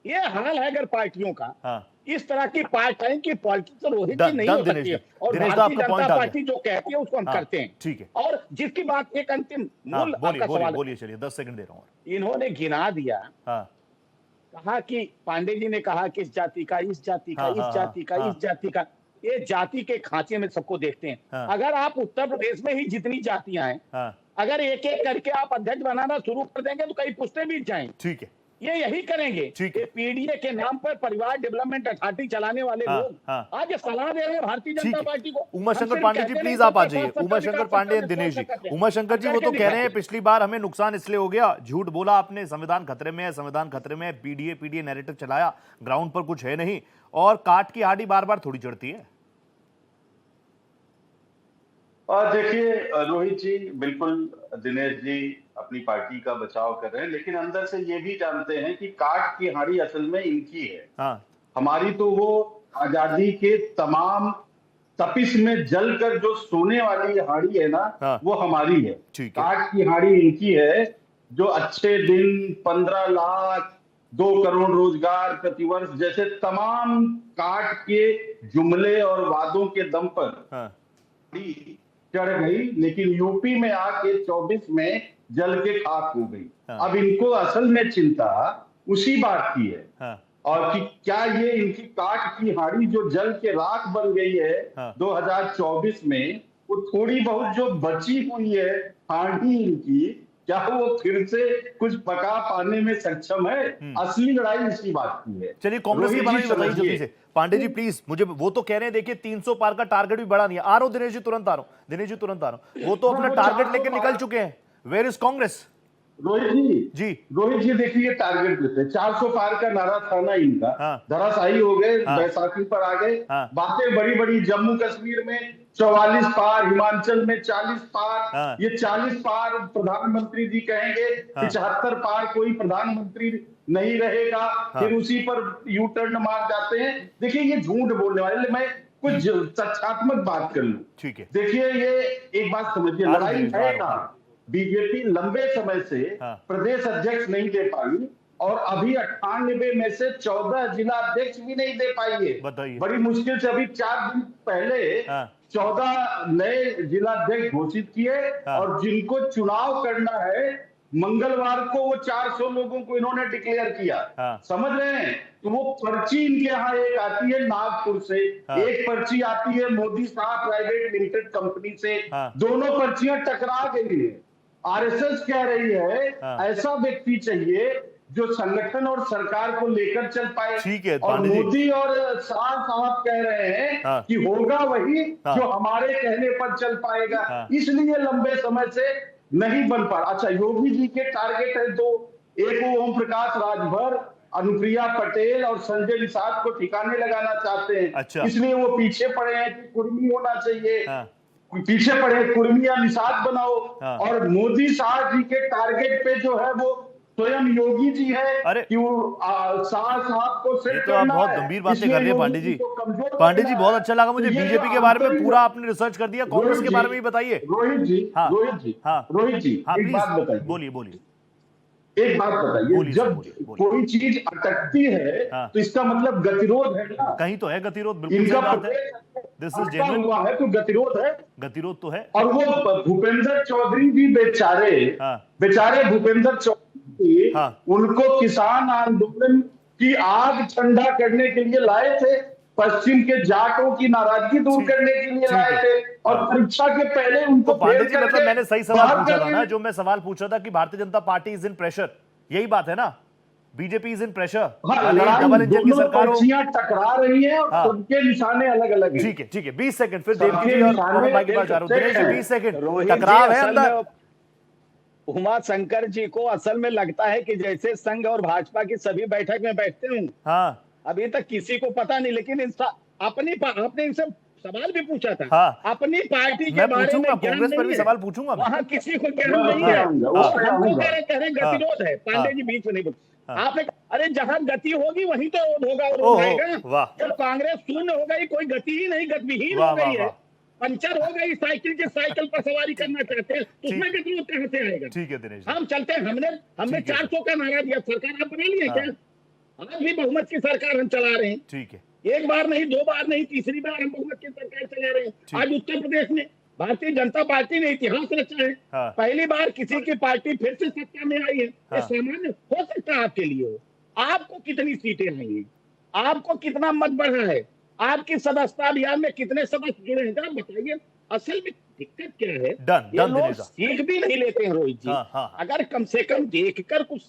ये हाल है अगर पार्टियों का। इस तरह की पार्टी की पॉलिटिक्स रोहित जी नहीं हो सकती है, और भारतीय जनता पार्टी जो कहती है उसको हम करते हैं। ठीक है। और जिसकी बात, एक अंतिम मूल आपका सवाल, बोलिए, चलिए 10 सेकंड दे रहा हूं। इन्होंने गिना दिया। कहा कि पांडे जी ने कहा कि इस जाति का, इस जाति का, इस जाति का, इस जाति का, ये जाति के खांचे में सबको देखते हैं। अगर आप उत्तर प्रदेश में ही जितनी जातियां हैं, अगर एक एक करके आप अध्यक्ष बनाना शुरू कर देंगे तो कई पुश्ते बीत जाएंगे। ठीक है, ये यही करेंगे। ठीक है। पीडीए के नाम पर परिवार डेवलपमेंट अथॉरिटी चलाने वाले लोग आज सलाह दे रहे हैं भारतीय जनता पार्टी को। उमाशंकर पांडे जी प्लीज आप आ जाइए। उमाशंकर पांडे एंड दिनेश जी। उमाशंकर जी वो तो कह रहे हैं पिछली बार हमें नुकसान इसलिए हो गया, झूठ बोला आपने, संविधान खतरे में है, संविधान खतरे में है, पीडीए नैरेटिव चलाया, ग्राउंड पर कुछ है नहीं, और काट की हाड़ी बार बार थोड़ी चढ़ती है। और देखिए रोहित जी, बिल्कुल दिनेश जी अपनी पार्टी का बचाव कर रहे हैं, लेकिन अंदर से ये भी जानते हैं कि काट की हाड़ी असल में इनकी है। हमारी तो वो आजादी के तमाम तपिश में जलकर जो सोने वाली हाड़ी है ना, वो हमारी है। काट की हाड़ी इनकी है, जो अच्छे दिन, 15 लाख, 2 करोड़ रोजगार प्रतिवर्ष जैसे तमाम काट के जुमले और वादों के दम पर चढ़ गई, लेकिन यूपी में आके 24 में जल के खाक हो गई। अब इनको असल में चिंता उसी बात की है, और कि क्या ये इनकी काट की हाड़ी जो जल के राख बन गई है 2024 में, वो थोड़ी बहुत जो बची हुई है हांडी इनकी, क्या वो फिर से कुछ पका पाने में सक्षम है? असली लड़ाई इसी बात की है। चलिए कांग्रेस के बारे में बताइए जल्दी से पांडे जी प्लीज मुझे। वो तो कह रहे हैं देखिए 300 पार का टारगेट भी बड़ा नहीं है। आ रहा हूं दिनेश जी, तुरंत आ रहा हूं। दिनेश जी तुरंत आ रहा हूं। वो तो अपना टारगेट लेके निकल चुके हैं। Where is Congress? रोहित जी देखिए टारगेट देते 400 पार का नारा था ना इनका, धराशायी हो गए, बैसाखी पर आ गए। बातें बड़ी बड़ी, जम्मू कश्मीर में 44 पार, हिमाचल में 40 पार, ये 40 पार प्रधानमंत्री जी कहेंगे, 75 पार कोई प्रधानमंत्री नहीं रहेगा, फिर उसी पर यू टर्न मार जाते हैं। देखिए ये झूठ बोलने वाले, मैं कुछ तथ्यात्मक बात कर लूं। ठीक है, देखिए ये एक बात समझिए, लड़ाई है कहां? बीजेपी लंबे समय से प्रदेश अध्यक्ष नहीं दे पाई, और अभी 98 में से 14 जिला अध्यक्ष भी नहीं दे पाई है। बड़ी मुश्किल से अभी 4 दिन पहले 14 नए जिला अध्यक्ष घोषित किए, और जिनको चुनाव करना है मंगलवार को, वो 400 लोगों को इन्होंने डिक्लेयर किया। समझ रहे हैं? तो वो पर्ची इनके यहाँ एक आती है नागपुर से, एक पर्ची आती है मोदी साहब प्राइवेट लिमिटेड कंपनी से, दोनों पर्चियां टकरा गई है। आरएसएस कह रही है ऐसा व्यक्ति चाहिए जो संगठन और सरकार को लेकर चल पाए। ठीक है, और मोदी और शाह साहब कह रहे हैं कि होगा वही जो हमारे कहने पर चल पाएगा, इसलिए लंबे समय से नहीं बन पा रहा। अच्छा, योगी जी के टारगेट है 2, एक वो ओम प्रकाश राजभर, अनुप्रिया पटेल और संजय निषाद को ठिकाने लगाना चाहते हैं। अच्छा। इसलिए वो पीछे पड़े हैं कि कुर्मी होना चाहिए, पीछे पड़े कुर्मी या निषाद बनाओ। और मोदी शाह जी के टारगेट पे जो है वो स्वयं योगी जी है कि वो शाह साहब को सेट तो आप बहुत गंभीर बातें कर रहे हैं पांडे जी। पांडे जी बहुत अच्छा लगा मुझे, बीजेपी के बारे में पूरा आपने रिसर्च कर दिया, कांग्रेस के बारे में भी बताइए। रोहित जी एक बात बताइए। बोलिए एक बात बताइए, जब कोई चीज अटकती है तो इसका मतलब गतिरोध है ना? कहीं तो है गतिरोध, बिल्कुल सही बात है। दिस इज जेन्युइन हुआ है तो गतिरोध है, गतिरोध तो है। और वो भूपेंद्र चौधरी भी बेचारे भूपेंद्र चौधरी, उनको किसान आंदोलन की आग ठंडा करने के लिए लाए थे, पश्चिम के जाटों की नाराजगी दूर करने के लिए लाए थे, और परीक्षा के पहले उनको पांडे जी मतलब मैंने सही सवाल पूछा था ना, जो मैं सवाल पूछ रहा था कि Bharatiya Janata party is in pressure, यही बात है ना? BJP is in pressure, double engine की सरकार टकरा रही है और सबके निशाने अलग अलग हैं। ठीक है 20 सेकंड, फिर देवकी जी और मोहन भाई के पास जा रहा हूं। दिनेश जी 20 सेकंड, टकराव है अंदर। उमाशंकर जी को असल में लगता है कि जैसे संघ और भाजपा की सभी बैठक में बैठते हूँ, अभी तक किसी को पता नहीं, लेकिन आपने इनसे सवाल भी पूछा था अपनी पार्टी के बारे में, कांग्रेस पर भी सवाल पूछूंगा, वहाँ किसी को ज्ञान नहीं है। हम कह रहे गतिरोध है, पांडे जी बीच में नहीं बोलते। आपने अरे जहां गति होगी वहीं तो होगा। जब कांग्रेस शून्य हो गई, कोई गति ही नहीं, गतिहीन हो गई है, पंचर हो गई, साइकिल पर सवारी करना चाहते हैं, उसमें गतिरोध कहां से आएगा? ठीक है दिनेश, हम चलते हैं। हमने 400 का नारा दिया, सरकार आप बना ली है क्या? आज भी बहुमत की सरकार हम चला रहे हैं। ठीक है, एक बार नहीं, 2 बार नहीं, तीसरी बार हम बहुमत की सरकार चला रहे हैं। आज उत्तर प्रदेश में भारतीय जनता पार्टी ने इतिहास रचा है, पहली बार किसी की पार्टी फिर से सत्ता में आई है। ये सामान्य हो सकता है आपके लिए। आपको कितनी सीटें आई है, आपको कितना मत बढ़ा है, आपकी सदस्यता अभियान में कितने सदस्य जुड़े हैं, आप बताइए। असल में दिक्कत क्या है, ये लोग सीख भी नहीं लेते हैं रोहित जी। अगर कम से कम देखकर कुछ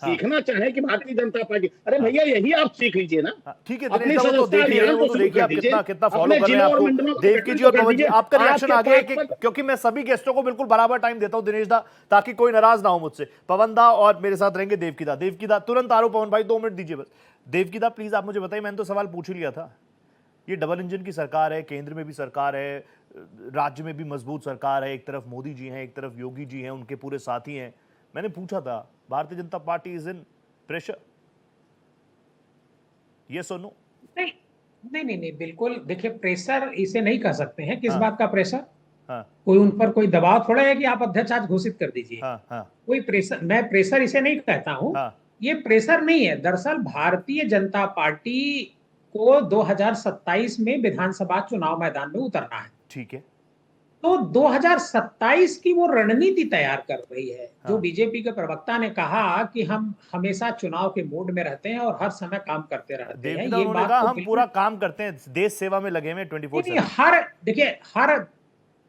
सीखना चाहे कि भारतीय जनता पार्टी, अरे भैया यही आप सीख लीजिए ना। ठीक है अपनी दिनेश साहब, तो सदस्यता देख रहे हैं, अभियान वो को तो शुरू देखिए कर आप दीजिए। कितना फॉलो अपने कर रहे हैं जिलों और आपको मंडलों को देवकी जी और कर पवन जी। दीजिए। आपका रिएक्शन आपके आगे पास है क्योंकि मैं सभी गेस्टों को बिल्कुल बराबर टाइम देता हूं दिनेश दा, ताकि कोई नाराज ना हो मुझसे। पवन दा और मेरे साथ रहेंगे देवकी दा। देवकी दा तुरंत आ रहा हूं, पवन भाई 2 मिनट दीजिए बस। देवकी दा प्लीज आप मुझे बताइए, मैंने तो सवाल पूछ ही लिया था, ये डबल इंजन की सरकार है, केंद्र में भी सरकार है, राज्य में भी मजबूत सरकार है, एक तरफ मोदी जी हैं, एक तरफ योगी जी हैं, उनके पूरे साथी हैं। मैंने पूछा था Bharatiya Janata party is in pressure, yes और नो? नहीं नहीं नहीं नहीं, बिल्कुल देखिए, प्रेशर इसे नहीं कह सकते हैं। किस हाँ। बात का प्रेशर? हाँ कोई उन पर कोई दबाव थोड़ा है कि आप अध्यक्ष आज घोषित कर दीजिए। हाँ हाँ कोई प्रेशर, मैं प्रेशर इसे नहीं कहता हूं। हाँ ये प्रेशर नहीं है। दरअसल भारतीय जनता पार्टी को 2027 में विधानसभा चुनाव मैदान में उतरना है। ठीक है। तो 2027 की वो रणनीति तैयार कर रही है। जो हाँ। बीजेपी के प्रवक्ता ने कहा कि हम हमेशा चुनाव के मूड में रहते हैं और हर समय काम करते रहते हैं, देवकी दा ये उन्होंने बात कहा तो हम बिल्कुल पूरा काम करते हैं, देश सेवा में लगे हुए हैं नहीं, 24/7। हर देखिए, हर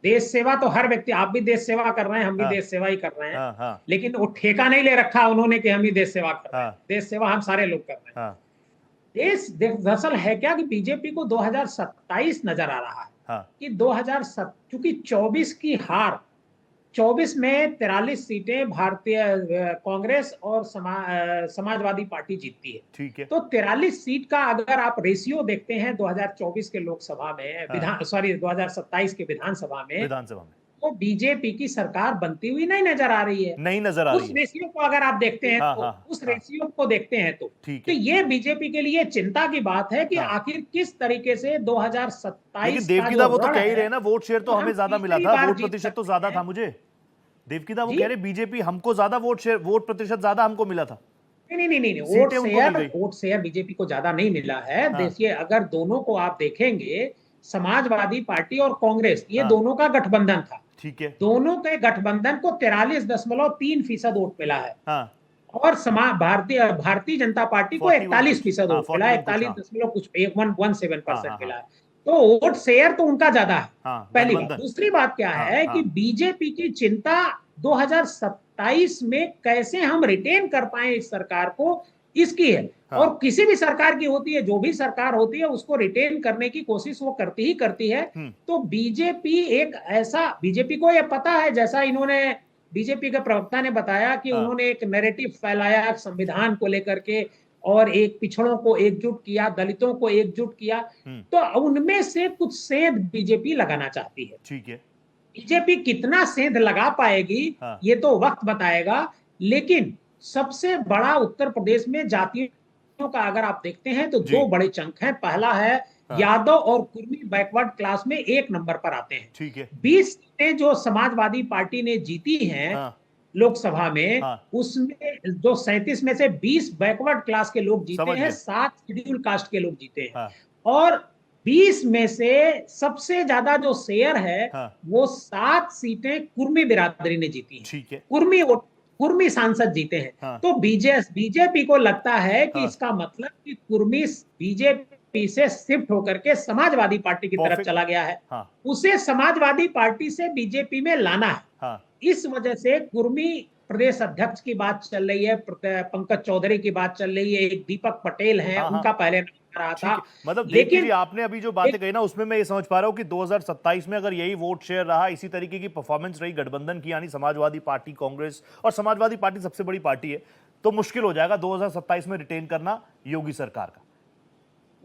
देश सेवा तो हर व्यक्ति, आप भी देश सेवा कर रहे हैं, हम भी हाँ। देश सेवा ही कर रहे हैं। हाँ हाँ लेकिन वो ठेका नहीं ले रखा उन्होंने कि हम ही देश सेवा कर रहे हैं। हाँ। देश सेवा हम सारे लोग कर रहे हैं। हाँ दरअसल है क्या कि बीजेपी को 2027 नजर आ रहा है हाँ कि 2007, चूंकि 24 की हार, 24 में 43 सीटें भारतीय कांग्रेस और समाजवादी पार्टी जीतती है। ठीक है। तो 43 सीट का अगर आप रेशियो देखते हैं 2024 के लोकसभा में, हाँ। 2027 के विधानसभा में, विधानसभा में तो बीजेपी की सरकार बनती हुई नहीं नजर आ रही है। नहीं नजर आ उस रही है। रेशियो को अगर आप देखते हैं हाँ, तो हाँ, उस हाँ। रेशियो को देखते हैं तो ठीक तो है। ये बीजेपी के लिए चिंता की बात है कि हाँ। आखिर किस तरीके से 2027 लेकिन का देवकी जो दा वो तो रण कह ही है, रहे हैं ना, वोट शेयर तो वो हमें हम ज्यादा मिला तीसरी था, बार वोट जीत प्रतिशत तो सकते ज्यादा हैं। था मुझे। देवकी दा वो जी? कह रहे बीजेपी हमको ज्यादा वोट प्रतिशत ज्यादा हमको मिला था। नहीं नहीं नहीं नहीं, सीटें उनको मिल गई। वोट शेयर बीजेपी को ज्यादा नहीं मिला है। हाँ। देखिए, अगर दोनों को आप देखेंगे, समाजवादी पार्टी और कांग्रेस, ये हाँ। दोनों का गठबंधन था। ठीक है। दोनों के गठबंधन को 43.3% वोट मिला है। हाँ और भारतीय जनता पार्टी को 41 41% हाँ, वोट मिला, 41 कुछ, 41.17% हाँ, मिला हाँ। है। तो वोट शेयर तो उनका ज्यादा है, हाँ, पहली बात। गठबंधन। दूसरी बात क्या हाँ, है कि हाँ। बीजेपी की चिंता 2027 में कैसे हम रिटेन कर पाए इस सरकार को, इसकी है। हाँ। और किसी भी सरकार की होती है, जो भी सरकार होती है, उसको रिटेन करने की कोशिश वो करती ही करती है। तो बीजेपी को यह पता है, जैसा इन्होंने बीजेपी के प्रवक्ता ने बताया कि हाँ। उन्होंने एक नैरेटिव फैलाया संविधान को लेकर के, और एक पिछड़ों को एकजुट किया, दलितों को एकजुट किया। तो उनमें से कुछ सेंध बीजेपी लगाना चाहती है। ठीक है। बीजेपी कितना सेंध लगा पाएगी, हाँ। ये तो वक्त बताएगा। लेकिन सबसे बड़ा उत्तर प्रदेश में जातियों का अगर आप देखते हैं तो जी। 2 बड़े चंक हैं। पहला है हाँ। यादव और कुर्मी, बैकवर्ड क्लास में 1 नंबर पर आते हैं। ठीक है। 20 सीटें जो समाजवादी पार्टी ने जीती हैं हाँ लोकसभा में, हाँ। उसमें जो 37 में से 20 बैकवर्ड क्लास के लोग जीते समझ हैं, गया। 7 शेड्यूल कास्ट के लोग जीते हैं। हाँ और 20 में से सबसे ज्यादा जो शेयर है, हाँ। वो 7 सीटें कुर्मी बिरादरी ने जीती हैं। ठीक है। कुर्मी सांसद जीते हैं। हाँ। तो बीजेपी को लगता है कि हाँ। इसका मतलब कि कुर्मी बीजेपी से शिफ्ट होकर के समाजवादी पार्टी की तरफ Perfect. चला गया है। हाँ उसे समाजवादी पार्टी से बीजेपी में लाना है। हाँ इस वजह से कुर्मी प्रदेश अध्यक्ष की बात चल रही है, पंकज चौधरी की बात चल रही है, एक दीपक पटेल हैं, हाँ, हाँ। उनका पहले नाम रहा ठीक था। है। मतलब देवकी लेकिन जी आपने अभी जो बातें कही ना, उसमें मैं ये समझ पा रहा हूँ कि 2027 में अगर यही वोट शेयर रहा, इसी तरीके की परफॉर्मेंस रही गठबंधन की, यानी समाजवादी पार्टी, कांग्रेस, और समाजवादी पार्टी सबसे बड़ी पार्टी है, तो मुश्किल हो जाएगा 2027 में रिटेन करना योगी सरकार का।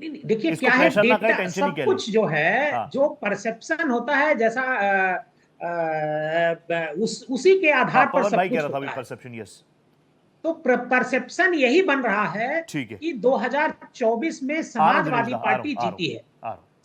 देखिए इसको क्या है, प्रेशर ना करें, डेटा टेंशन ही सब कह कुछ जो है, हाँ। जो परसेप्शन होता है, जैसा उसी के आधार पर पवन सब भाई कुछ कह रहा था होता है। Perception, yes. तो परसेप्शन यही बन रहा है ठीक है। कि 2024 में समाजवादी पार्टी जीती है।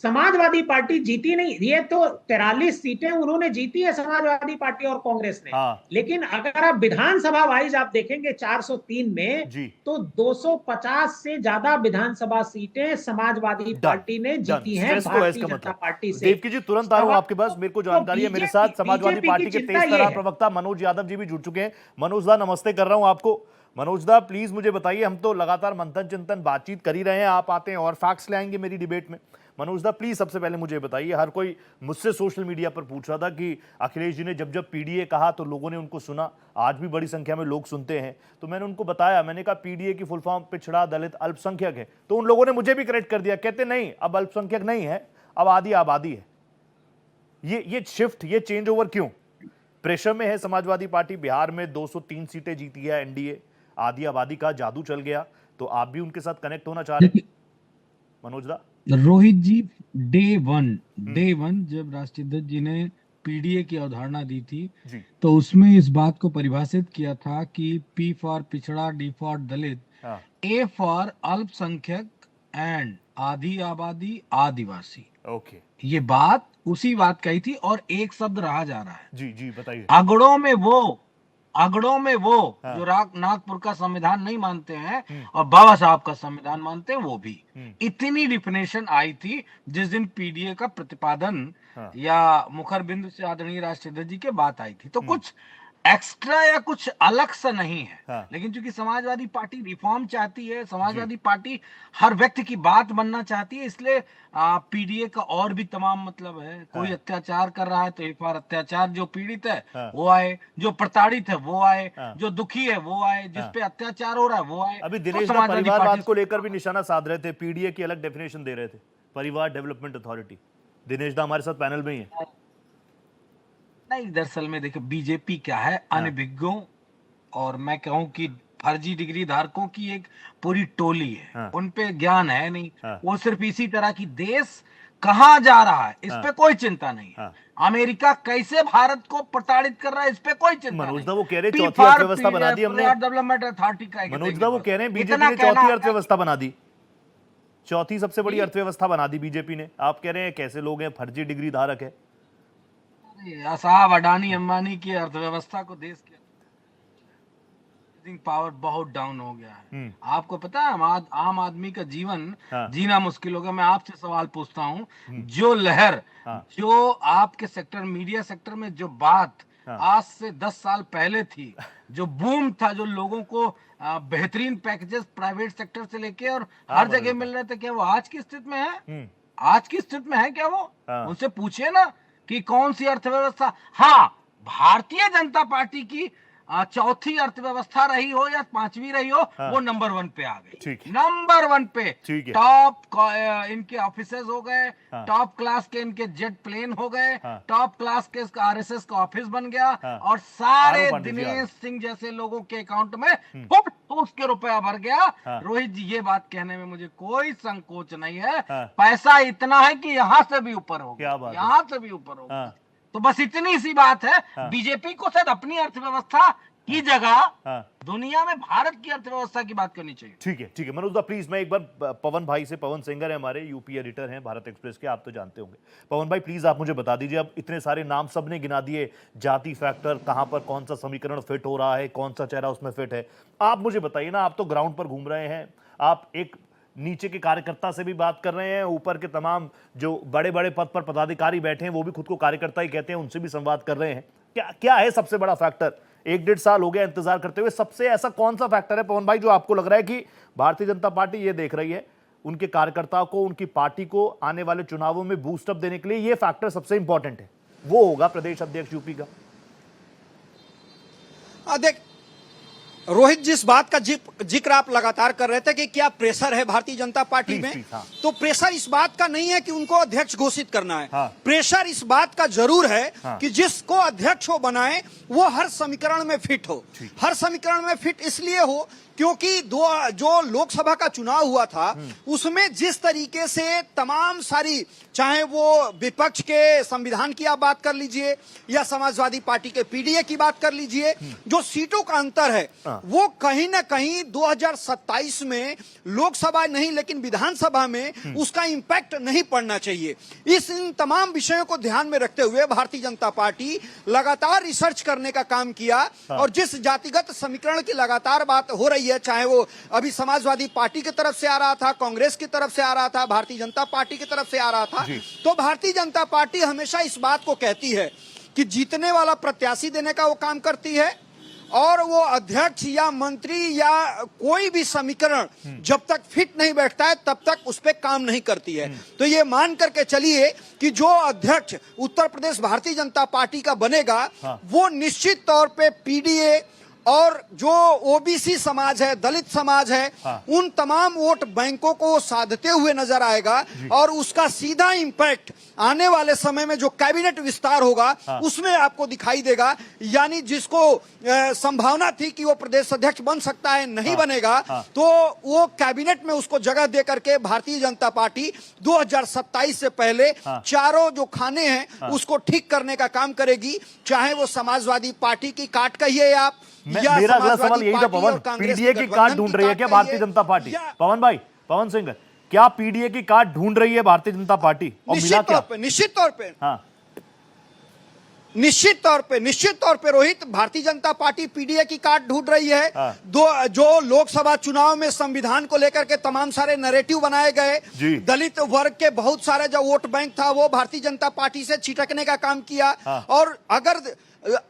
समाजवादी पार्टी जीती नहीं, ये तो 43 सीटें उन्होंने जीती है समाजवादी पार्टी और कांग्रेस ने। हाँ। लेकिन अगर आप विधानसभा वाइज आप देखेंगे 403 में जी। तो 250 से ज्यादा विधानसभा सीटें समाजवादी पार्टी ने जीती हैं भारतीय जनता पार्टी से। देवकी जी तुरंत आ रहा हूं आपके पास, मेरे को जानकारी है। मेरे साथ समाजवादी पार्टी के तेज तर्रार प्रवक्ता मनोज यादव जी भी जुड़ चुके हैं। मनोज दा नमस्ते कर रहा हूं आपको। मनोज दा प्लीज मुझे बताइए, हम तो लगातार मंथन चिंतन बातचीत कर ही रहे हैं, आप आते हैं और फैक्ट्स ले आएंगे मेरी डिबेट में। मनोज दा प्लीज सबसे पहले मुझे बताइए, हर कोई मुझसे सोशल मीडिया पर पूछ रहा था कि अखिलेश जी ने जब जब पीडीए कहा तो लोगों ने उनको सुना, आज भी बड़ी संख्या में लोग सुनते हैं, तो मैंने उनको बताया, मैंने कहा पीडीए की फुल फॉर्म पिछड़ा दलित अल्पसंख्यक है, तो उन लोगों ने मुझे भी करेक्ट कर दिया, कहते नहीं अब अल्पसंख्यक नहीं है, अब आधी आबादी है। ये शिफ्ट, ये चेंज ओवर क्यों? प्रेशर में है समाजवादी पार्टी, बिहार में 203 सीटें जीती है एनडीए, आधी आबादी का जादू चल गया, तो आप भी उनके साथ कनेक्ट होना चाह रहे हैं मनोज दा? रोहित जी, डे वन जब राष्ट्रीय अध्यक्ष जी ने पीडीए की अवधारणा दी थी तो उसमें इस बात को परिभाषित किया था कि पी फॉर पिछड़ा, D for Dalit, A for अल्पसंख्यक एंड आधी आबादी आदिवासी। ओके, ये बात उसी बात कही थी और एक शब्द रहा जा रहा है। जी बताइए। अगड़ों में वो जो नागपुर का संविधान नहीं मानते हैं और बाबा साहब का संविधान मानते हैं, वो भी। इतनी डिफिनेशन आई थी जिस दिन पीडीए का प्रतिपादन या मुखर बिंदु से आदरणीय राष्ट्रीय अध्यक्ष जी के बात आई थी, तो कुछ एक्स्ट्रा या कुछ अलग सा नहीं है। लेकिन चूंकि समाजवादी पार्टी रिफॉर्म चाहती है, समाजवादी पार्टी हर व्यक्ति की बात बनना चाहती है, इसलिए पीडीए का और भी तमाम मतलब है। कोई अत्याचार कर रहा है तो एक बार अत्याचार, जो पीड़ित है वो आए, जो प्रताड़ित है वो आए, जो दुखी है वो आए, जिसपे अत्याचार हो रहा है वो आए। अभी दिनेश दा परिवारवाद को लेकर भी निशाना साध रहे थे, पीडीए की अलग डेफिनेशन दे रहे थे, परिवार डेवलपमेंट अथॉरिटी। दिनेश दा हमारे साथ पैनल में ही है। नहीं, दरअसल में देखिए बीजेपी क्या है, अनभिज्ञों और मैं कहूं कि फर्जी डिग्री धारकों की एक पूरी टोली है। उन पे ज्ञान है नहीं। वो सिर्फ इसी तरह की देश कहां जा रहा है इस पे कोई चिंता नहीं है। अमेरिका कैसे भारत को प्रताड़ित कर रहा है इस पे कोई चिंता नहीं। मनोज दा वो कह रहे हैं चौथी अर्थव्यवस्था बना दी हमने, डेवलपमेंट अथॉरिटी का। मनोज दा वो कह रहे हैं बीजेपी ने चौथी अर्थव्यवस्था बना दी, चौथी सबसे बड़ी अर्थव्यवस्था बना दी बीजेपी ने। आप कह रहे हैं कैसे लोग हैं, फर्जी डिग्री धारक है। साहब अडानी अंबानी की अर्थव्यवस्था को देश के पावर बहुत डाउन हो गया है। आपको पता है आम आदमी का जीवन जीना मुश्किल हो गया। मैं आपसे सवाल पूछता हूँ, जो लहर जो आपके सेक्टर, मीडिया सेक्टर में जो बात आज से 10 साल पहले थी, जो बूम था, जो लोगों को बेहतरीन पैकेजेस प्राइवेट सेक्टर से लेके और हर जगह मिल रहे थे, क्या वो आज की स्थिति में है? आज की स्थिति में है क्या वो? उनसे पूछिए ना कि कौन सी अर्थव्यवस्था। हाँ, भारतीय जनता पार्टी की चौथी अर्थव्यवस्था रही हो या पांचवी रही हो, वो नंबर 1 पे आ गई। नंबर 1 पे टॉप इनके ऑफिसेज हो गए, टॉप क्लास के इनके जेट प्लेन हो गए, टॉप क्लास के आरएसएस का ऑफिस बन गया और सारे दिनेश सिंह जैसे लोगों के अकाउंट में उसके रुपया भर गया। रोहित जी, ये बात कहने में मुझे कोई संकोच नहीं है, पैसा इतना है कि यहाँ से भी ऊपर होगा, यहाँ से भी ऊपर होगा। तो बस इतनी सी बात है। बीजेपी को शायद अपनी अर्थव्यवस्था की जगह दुनिया में भारत की अर्थव्यवस्था की बात करनी चाहिए। ठीक है मनोज दा प्लीज, मैं एक बार पवन भाई से, पवन सिंगर है हमारे, यूपी एडिटर हैं भारत एक्सप्रेस के, आप तो जानते होंगे। पवन भाई प्लीज आप मुझे बता दीजिए, अब इतने सारे नाम सबने गिना दिए, जाति फैक्टर, कहां पर कौन सा समीकरण फिट हो रहा है, कौन सा चेहरा उसमें फिट है, आप मुझे बताइए ना। आप तो ग्राउंड पर घूम रहे हैं, आप एक नीचे के कार्यकर्ता से भी बात कर रहे हैं, ऊपर के तमाम जो बड़े बड़े पद पर पदाधिकारी बैठे हैं वो भी खुद को कार्यकर्ता ही कहते हैं, उनसे भी संवाद कर रहे हैं। क्या है सबसे बड़ा फैक्टर? 1-1.5 साल हो गया इंतजार करते हुए, सबसे ऐसा कौन सा फैक्टर है पवन भाई जो आपको लग रहा है कि भारतीय जनता पार्टी ये देख रही है, उनके कार्यकर्ताओं को, उनकी पार्टी को आने वाले चुनावों में बूस्टअप देने के लिए ये फैक्टर सबसे इंपॉर्टेंट है, वो होगा प्रदेश अध्यक्ष यूपी का? देख रोहित, जिस बात का जिक्र आप लगातार कर रहे थे कि क्या प्रेशर है भारतीय जनता पार्टी में, तो प्रेशर इस बात का नहीं है कि उनको अध्यक्ष घोषित करना है। प्रेशर इस बात का जरूर है कि जिसको अध्यक्ष वो बनाए वो हर समीकरण में फिट हो। हर समीकरण में फिट इसलिए हो क्योंकि जो लोकसभा का चुनाव हुआ था उसमें जिस तरीके से तमाम सारी, चाहे वो विपक्ष के संविधान की आप बात कर लीजिए या समाजवादी पार्टी के पीडीए की बात कर लीजिए, जो सीटों का अंतर है वो कहीं ना कहीं 2027 में लोकसभा नहीं लेकिन विधानसभा में उसका इंपैक्ट नहीं पड़ना चाहिए। इन तमाम विषयों को ध्यान में रखते हुए भारतीय जनता पार्टी लगातार रिसर्च करने का काम किया और जिस जातिगत समीकरण की लगातार बात हो रही है, चाहे वो अभी समाजवादी पार्टी की तरफ से आ रहा था, कांग्रेस की तरफ से आ रहा था, भारतीय जनता पार्टी की तरफ से आ रहा था, तो भारतीय जनता पार्टी हमेशा इस बात को कहती है कि जीतने वाला प्रत्याशी देने का वो काम करती है और वो अध्यक्ष या मंत्री या कोई भी समीकरण जब तक फिट नहीं बैठता है तब तक उस पर काम नहीं करती है। तो ये मान करके चलिए कि जो अध्यक्ष उत्तर प्रदेश भारतीय जनता पार्टी का बनेगा वो निश्चित तौर पे पीडीए और जो ओबीसी समाज है, दलित समाज है, उन तमाम वोट बैंकों को साधते हुए नजर आएगा और उसका सीधा इंपैक्ट आने वाले समय में जो कैबिनेट विस्तार होगा उसमें आपको दिखाई देगा। यानी जिसको संभावना थी कि वो प्रदेश अध्यक्ष बन सकता है, नहीं बनेगा, तो वो कैबिनेट में उसको जगह दे करके भारतीय जनता पार्टी 2027 से पहले चारों जो खाने हैं उसको ठीक करने का काम करेगी। चाहे वो समाजवादी पार्टी की काट कहिए आप, मेरा अगला सवाल यही था पवन, पीडीए की कार्ड ढूंढ रही है क्या भारतीय जनता पार्टी? पवन भाई, पवन सिंह, क्या पीडीए की कार्ड ढूंढ रही है भारतीय जनता पार्टी और मिला क्या? निश्चित तौर पे रोहित, भारतीय जनता पार्टी पीडीए की कार्ड ढूंढ रही है। जो लोकसभा चुनाव में संविधान को लेकर के तमाम सारे नैरेटिव बनाए गए, दलित वर्ग के बहुत सारे जो वोट बैंक था वो भारतीय जनता पार्टी से छिटकने का काम किया। और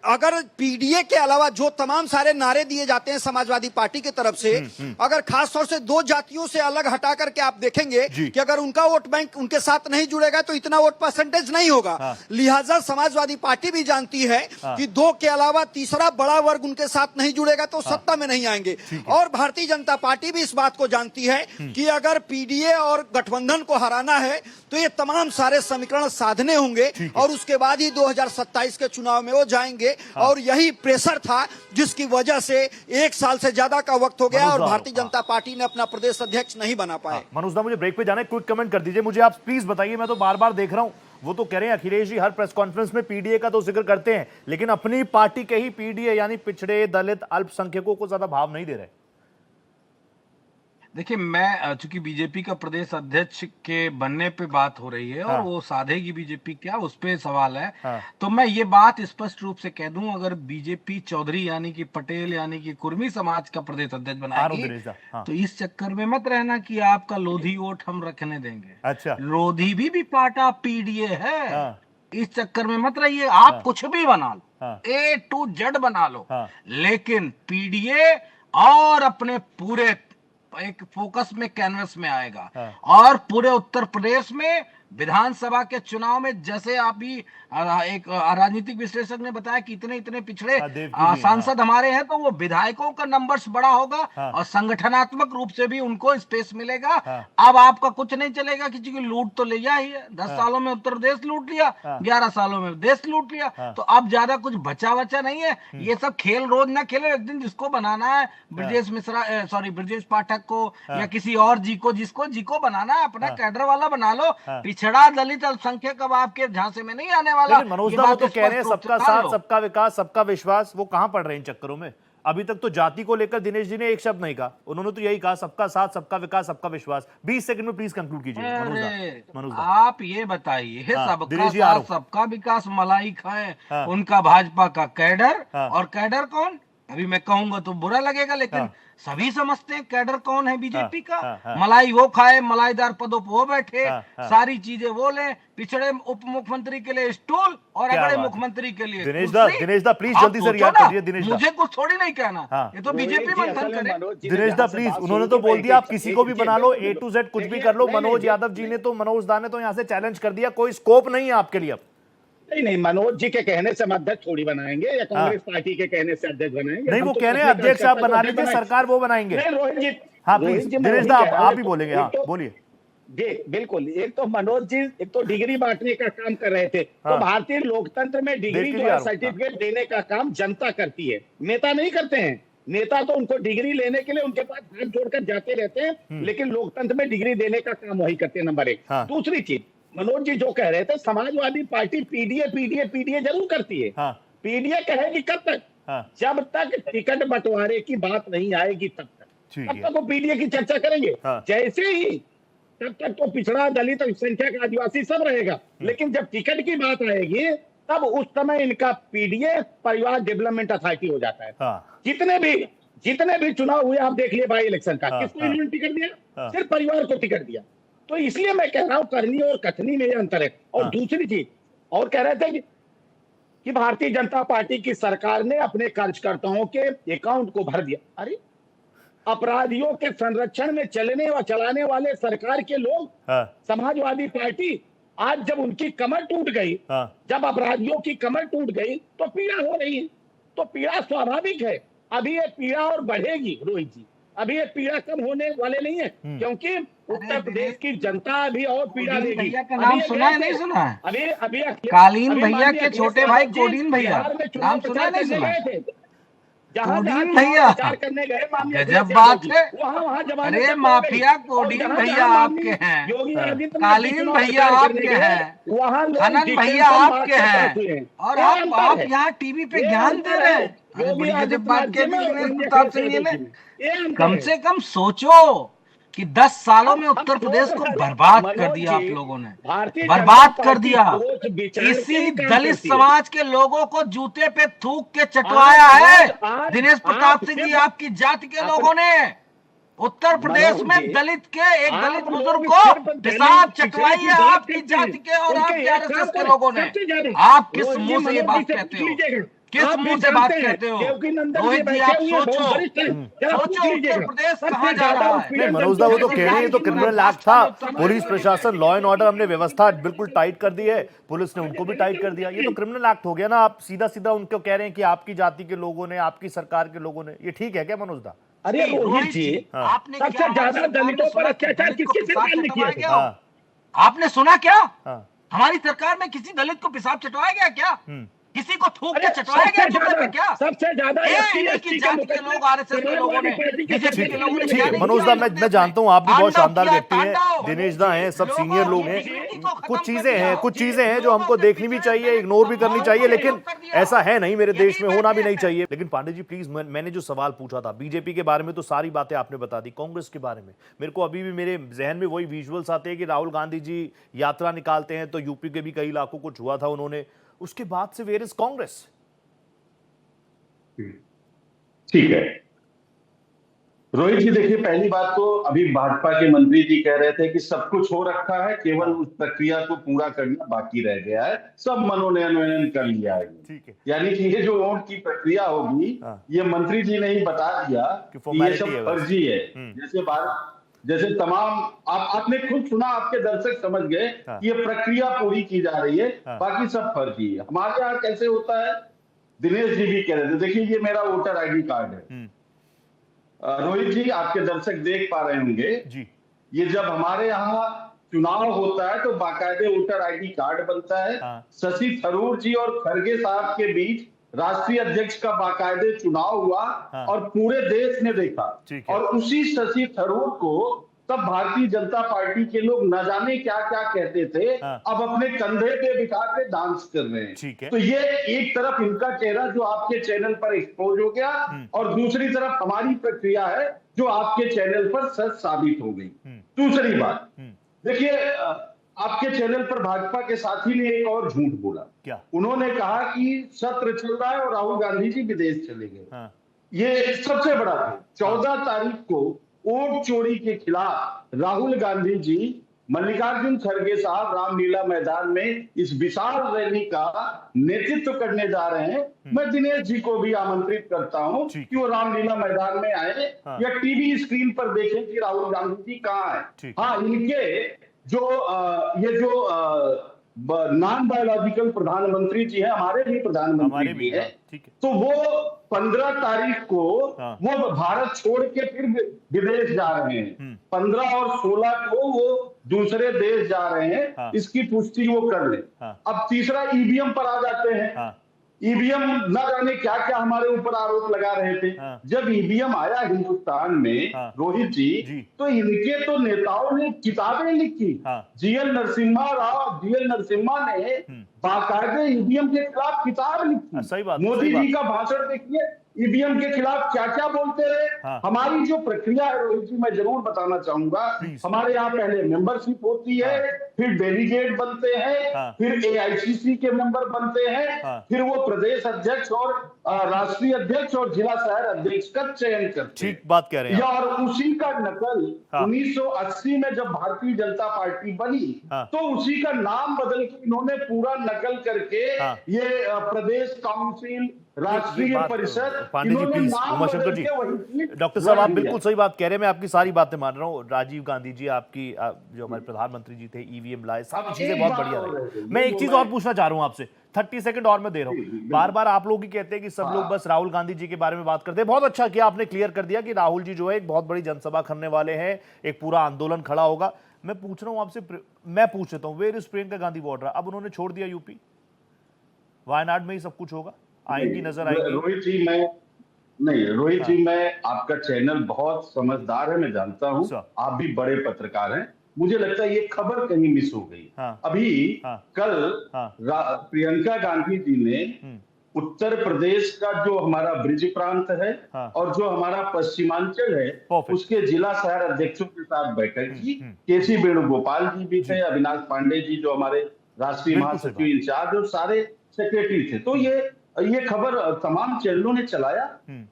अगर पीडीए के अलावा जो तमाम सारे नारे दिए जाते हैं समाजवादी पार्टी की तरफ से, अगर खास तौर से दो जातियों से अलग हटा करके आप देखेंगे कि अगर उनका वोट बैंक उनके साथ नहीं जुड़ेगा तो इतना वोट परसेंटेज नहीं होगा। लिहाजा समाजवादी पार्टी भी जानती है कि दो के अलावा तीसरा बड़ा वर्ग उनके साथ नहीं जुड़ेगा तो सत्ता में नहीं आएंगे। और भारतीय जनता पार्टी भी इस बात को जानती है कि अगर पीडीए और गठबंधन को हराना है तो ये तमाम सारे समीकरण साधने होंगे और उसके बाद ही 2027 के चुनाव में वो जाएंगे। और यही प्रेशर था जिसकी वजह से 1 साल से ज्यादा का वक्त हो गया और भारतीय जनता पार्टी ने अपना प्रदेश अध्यक्ष नहीं बना पाए। मनोज दा, मुझे ब्रेक पे जाना है, क्विक कमेंट कर दीजिए मुझे आप प्लीज बताइए। मैं तो बार बार देख रहा हूं, वो तो कह रहे हैं अखिलेश जी हर प्रेस कॉन्फ्रेंस में पीडीए का तो जिक्र करते हैं, लेकिन अपनी पार्टी के ही पीडीए यानी पिछड़े, दलित, अल्पसंख्यकों को ज्यादा भाव नहीं दे रहे। देखिए, मैं चूंकि बीजेपी का प्रदेश अध्यक्ष के बनने पे बात हो रही है और वो साधेगी बीजेपी क्या, उस पे सवाल है। तो मैं ये बात स्पष्ट रूप से कह दूं, अगर बीजेपी चौधरी यानी कि पटेल यानी कि कुर्मी समाज का प्रदेश अध्यक्ष बनाएगी तो इस चक्कर में मत रहना कि आपका लोधी वोट हम रखने देंगे। अच्छा, लोधी भी पार्ट ऑफ पीडीए है, इस चक्कर में मत रहिए। आप कुछ भी बना लो, A to Z बना लो, लेकिन पीडीए और अपने पूरे एक फोकस में कैनवस में आएगा। और पूरे उत्तर प्रदेश में विधानसभा के चुनाव में जैसे आप भी एक राजनीतिक विश्लेषक ने बताया कि इतने इतने पिछड़े सांसद हमारे हैं, तो वो विधायकों का नंबर्स बड़ा होगा और संगठनात्मक रूप से भी उनको स्पेस मिलेगा। अब आपका कुछ नहीं चलेगा, किसी की लूट तो लिया ही है, 10 सालों में उत्तर प्रदेश लूट लिया, 11 सालों में देश लूट लिया, तो अब ज्यादा कुछ बचा नहीं है। ये सब खेल रोज ना खेले, एक दिन जिसको बनाना है, ब्रजेश पाठक को या किसी और जी को बनाना है, अपना कैडर वाला बना लो। पिछड़ा, दलित, अल्पसंख्यक अब आपके झांसे में नहीं आने वाला। मनोज दा, वो तो कह रहे हैं सबका साथ, सबका विकास, सबका विश्वास, वो कहां पड़ रहे हैं इन चक्करों में? अभी तक तो जाति को लेकर दिनेश जी ने एक शब्द नहीं कहा, उन्होंने तो यही कहा सबका साथ, सबका विकास, सबका विश्वास। 20 सेकंड में प्लीज कंक्लूड कीजिए मनोज दा। आप ये बताइए, सबका साथ सबका विकास मलाई खाए उनका भाजपा का कैडर, और कैडर कौन? अभी मैं कहूंगा तो बुरा लगेगा, लेकिन सभी समझते हैं कैडर कौन है बीजेपी का। मलाई वो खाए, मलाईदार पदों पर वो बैठे, सारी चीजें वो ले, पिछड़े उप मुख्यमंत्री के लिए स्टूल और अगड़े मुख्यमंत्री के लिए दिनेश दा प्लीज जल्दी से रिएक्ट करिए। दिनेश दा, मुझे कुछ थोड़ी नहीं कहना, ये तो बीजेपी मंथन करे। दिनेश दा प्लीज, उन्होंने तो बोल दिया आप किसी को भी बना लो, A to Z कुछ भी कर लो। मनोज यादव जी ने तो, मनोज दा ने तो यहाँ से चैलेंज कर दिया, कोई स्कोप नहीं है आपके लिए अब। नहीं, मनोज जी के कहने से हम अध्यक्ष थोड़ी बनाएंगे या कांग्रेस पार्टी के कहने से अध्यक्ष बनाएंगे? नहीं, वो कह रहे हैं अध्यक्ष आप बना लीजिए, सरकार वो बनाएंगे। रोहित जी, हाँ प्लीज दिनेश दा आप ही बोलेंगे। हाँ बोलिए। बिल्कुल, एक तो मनोज जी एक तो डिग्री बांटने का काम कर रहे थे, तो भारतीय लोकतंत्र में डिग्री जो है सर्टिफिकेट देने का काम जनता करती है, नेता नहीं करते हैं। नेता तो उनको डिग्री लेने के लिए उनके पास हाथ जोड़कर जाते रहते हैं, लेकिन लोकतंत्र में डिग्री देने का काम वही करते हैं, नंबर 1। दूसरी चीज, मनोज जी जो कह रहे थे समाजवादी पार्टी पीडीए जरूर करती है। पीडीए कहेगी कब तक? जब तक टिकट बंटवारे की बात नहीं आएगी तब तक वो पीडीए की चर्चा करेंगे। जैसे ही तब तक तो पिछड़ा, दलित, अल्पसंख्यक, आदिवासी सब रहेगा, लेकिन जब टिकट की बात आएगी तब उस समय इनका पीडीए परिवार डेवलपमेंट अथॉरिटी हो जाता है। जितने भी चुनाव हुए आप देख लिए बाई इलेक्शन का, किसको इन्होंने टिकट दिया? सिर्फ परिवार को टिकट दिया। तो इसलिए मैं कह रहा हूं करनी और कथनी में ये अंतर है। और दूसरी चीज और कह रहे थे कि कि भारतीय जनता पार्टी की सरकार ने अपने कार्यकर्ताओं के अकाउंट को भर दिया। अरे अपराधियों के संरक्षण में चलाने वाले सरकार के लोग, समाजवादी पार्टी, आज जब उनकी कमर टूट गई, जब अपराधियों की कमर टूट गई तो पीड़ा हो रही है। तो पीड़ा स्वाभाविक है। अभी ये पीड़ा और बढ़ेगी रोहित जी, अभी ये पीड़ा कम होने वाले नहीं है, क्योंकि उत्तर प्रदेश की जनता अभी और पीड़ा देगी। भैया का नाम सुना है नहीं सुना है? अभी कालीन भैया के छोटे भाई कोडीन भैया, नाम सुना है नहीं सुना है? कोडीन भैया, गजब बात है। अरे माफिया कोडीन भैया आपके हैं, कालीन भैया आपके हैं, खनन भैया आपके हैं, और आप यहाँ टीवी पे ज्ञान दे रहे हैं। अरे बड़ी गजब बात कह दी प्रताप सिंह ने। कम से कम सोचो कि 10 सालों में उत्तर प्रदेश को बर्बाद कर दिया आप लोगों ने, बर्बाद कर दिया। इसी दलित समाज के लोगों को जूते पे थूक के चटवाया है दिनेश प्रताप सिंह जी, आपकी जाति के लोगों ने। उत्तर प्रदेश में दलित के एक दलित बुजुर्ग को पेशाब चटवाई है आपकी जाति के और आपके आरएसएस के लोगों ने। आप किस मुंह से ये बात कहते हो? किस मुंह से बात कहते हो? रोहित जी आप सोचो, उत्तर प्रदेश कहाँ जा रहा है? नहीं मनोज दा, वो तो कह रहे हैं, तो क्रिमिनल एक्ट था। पुलिस प्रशासन, लॉ एंड ऑर्डर, हमने व्यवस्था बिल्कुल टाइट कर दी है, पुलिस ने उनको भी टाइट कर दिया। ये तो क्रिमिनल एक्ट हो गया ना। आप सीधा सीधा उनको कह रहे हैं कि आपकी जाति के लोगों ने, आपकी सरकार के लोगों ने। ये ठीक है क्या मनोज दा? अरे रोहित जी, आपने सबसे ज्यादा दलितों पर अत्याचार किसकी सरकार ने किया? आपने सुना क्या? हमारी सरकार में किसी दलित को पेशाब चटवाया गया क्या? किसी को थूक के चटवाया गया जूते पे क्या? सबसे ज्यादा की जाति के लोग, आरएसएस के लोगों ने, बीजेपी के लोगों ने। ठीक है मनोज दा, मैं जानता हूं आप भी बहुत शानदार व्यक्ति हैं, दिनेश दा हैं, सब सीनियर लोग हैं। कुछ चीजें हैं जो हमको देखनी भी चाहिए, इग्नोर भी करनी चाहिए, लेकिन ऐसा है नहीं, मेरे देश में होना भी नहीं चाहिए। लेकिन पांडे जी प्लीज, मैंने जो सवाल पूछा था बीजेपी के बारे में तो सारी बातें आपने बता दी। कांग्रेस के बारे में मेरे को अभी भी मेरे जहन में वही विजुअल्स आते हैं कि राहुल गांधी जी यात्रा निकालते हैं तो यूपी के भी कई इलाकों को छुआ था उन्होंने, उसके बाद से वेयर इज कांग्रेस? ठीक है रोहित जी, देखिए पहली बात तो अभी भाजपा के मंत्री जी कह रहे थे कि सब कुछ हो रखा है, केवल उस प्रक्रिया को पूरा करना बाकी रह गया है, सब मनोनयन कर लिया है। ठीक है, यानी कि ये जो वोट की प्रक्रिया होगी, ये मंत्री जी ने ही बता दिया कि ये सब फर्जी है। जैसे तमाम आपने खुद सुना, आपके दर्शक समझ गए कि ये प्रक्रिया पूरी की जा रही है, बाकी सब फर्जी है। हमारे यहाँ कैसे होता है, दिनेश जी भी कह रहे थे, देखिए ये मेरा वोटर आईडी कार्ड है। रोहित जी, आपके दर्शक देख पा रहे होंगे जी, ये जब हमारे यहाँ चुनाव होता है तो बाकायदे वोटर आईडी कार्ड बनता है। शशि थरूर जी और खरगे साहब के बीच राष्ट्रीय अध्यक्ष का बाकायदे चुनाव हुआ और पूरे देश ने देखा। और उसी शशि थरूर को तब भारतीय जनता पार्टी के लोग न जाने क्या क्या कहते थे, अब अपने कंधे पे बिठा के डांस कर रहे हैं। तो ये एक तरफ इनका चेहरा जो आपके चैनल पर एक्सपोज हो गया, और दूसरी तरफ हमारी प्रक्रिया है जो आपके चैनल पर सच साबित हो गई। दूसरी बात, देखिए आपके चैनल पर भाजपा के साथी ने एक और झूठ बोला। क्या? उन्होंने कहा कि सत्र चल रहा है और राहुल गांधी जी विदेश चले गए। ये सबसे बड़ा था। 14 तारीख को वोट चोरी के खिलाफ राहुल गांधी जी, मल्लिकार्जुन खड़गे साहब रामलीला मैदान में इस विशाल रैली का नेतृत्व करने जा रहे हैं। मैं दिनेश जी को भी आमंत्रित करता हूं कि वो रामलीला मैदान में आए या टीवी स्क्रीन पर देखें कि राहुल गांधी जी कहाँ है। हाँ, इनके नॉन बायोलॉजिकल प्रधानमंत्री जी है, हमारे भी प्रधानमंत्री जी है, तो वो 15 तारीख को वो भारत छोड़ के फिर विदेश जा रहे हैं। 15 और 16 को वो दूसरे देश जा रहे हैं, इसकी पुष्टि वो कर ले। अब तीसरा ईवीएम पर आ जाते हैं। ईवीएम न जाने क्या क्या हमारे ऊपर आरोप लगा रहे थे। जब ईवीएम आया हिंदुस्तान में रोहित जी, तो इनके तो नेताओं ने किताबें लिखी। जीएल नरसिम्हा ने बाकायदे ईवीएम के खिलाफ किताब लिखी। मोदी जी का भाषण देखिए, ईवीएम के खिलाफ क्या क्या बोलते रहे। हमारी जो प्रक्रिया है रोहित जी, मैं जरूर बताना चाहूंगा, हमारे यहाँ पहले मेंबरशिप होती है, फिर डेलीगेट बनते हैं, फिर एआईसीसी के मेंबर बनते हैं, फिर वो प्रदेश अध्यक्ष और राष्ट्रीय अध्यक्ष और जिला शहर अध्यक्ष का चयन करते हैं। ठीक बात कह रहे हैं और उसी का नकल 1980 में जब भारतीय जनता पार्टी बनी तो उसी का नाम बदल के इन्होंने पूरा नकल करके ये प्रदेश काउंसिल, राष्ट्रीय परिषद, Pandey ji please, Umashankar ji, doctor साहब आप बिल्कुल सही बात कह रहे हैं, मैं आपकी सारी बातें मान रहा हूँ। राजीव गांधी जी आपकी जो हमारे प्रधानमंत्री जी थे, ईवीएम लाए, सारी चीजें बहुत बढ़िया रही। मैं एक चीज और पूछना चाह रहा हूँ आपसे, 30 सेकंड और मैं दे रहा हूँ। बार बार आप लोग ही कहते हैं कि सब लोग बस राहुल गांधी जी के बारे में बात करते हैं। बहुत अच्छा किया आपने क्लियर कर दिया कि राहुल जी जो है एक बहुत बड़ी जनसभा करने वाले हैं, एक पूरा आंदोलन खड़ा होगा। मैं पूछ रहा हूँ आपसे, मैं पूछ लेता हूँ, वेयर इज प्रियंका गांधी वाड्रा? अब उन्होंने छोड़ दिया यूपी, वायनाड में ही सब कुछ होगा, आएंगी, नजर आएंगी। रोहित जी, मैं आपका चैनल बहुत समझदार है, मैं जानता हूं, आप भी बड़े पत्रकार हैं। मुझे लगता है ये खबर कहीं मिस हो गई। अभी कल प्रियंका गांधी जी ने उत्तर प्रदेश का जो हमारा ब्रिज प्रांत है और जो हमारा पश्चिमांचल है उसके जिला शहर अध्यक्षों के साथ बैठक की। केसी वेणुगोपाल जी भी थे, अविनाश पांडे जी जो हमारे राष्ट्रीय महासचिव इंचार्ज और सारे सेक्रेटरी थे। तो ये खबर तमाम चैनलों ने चलाया,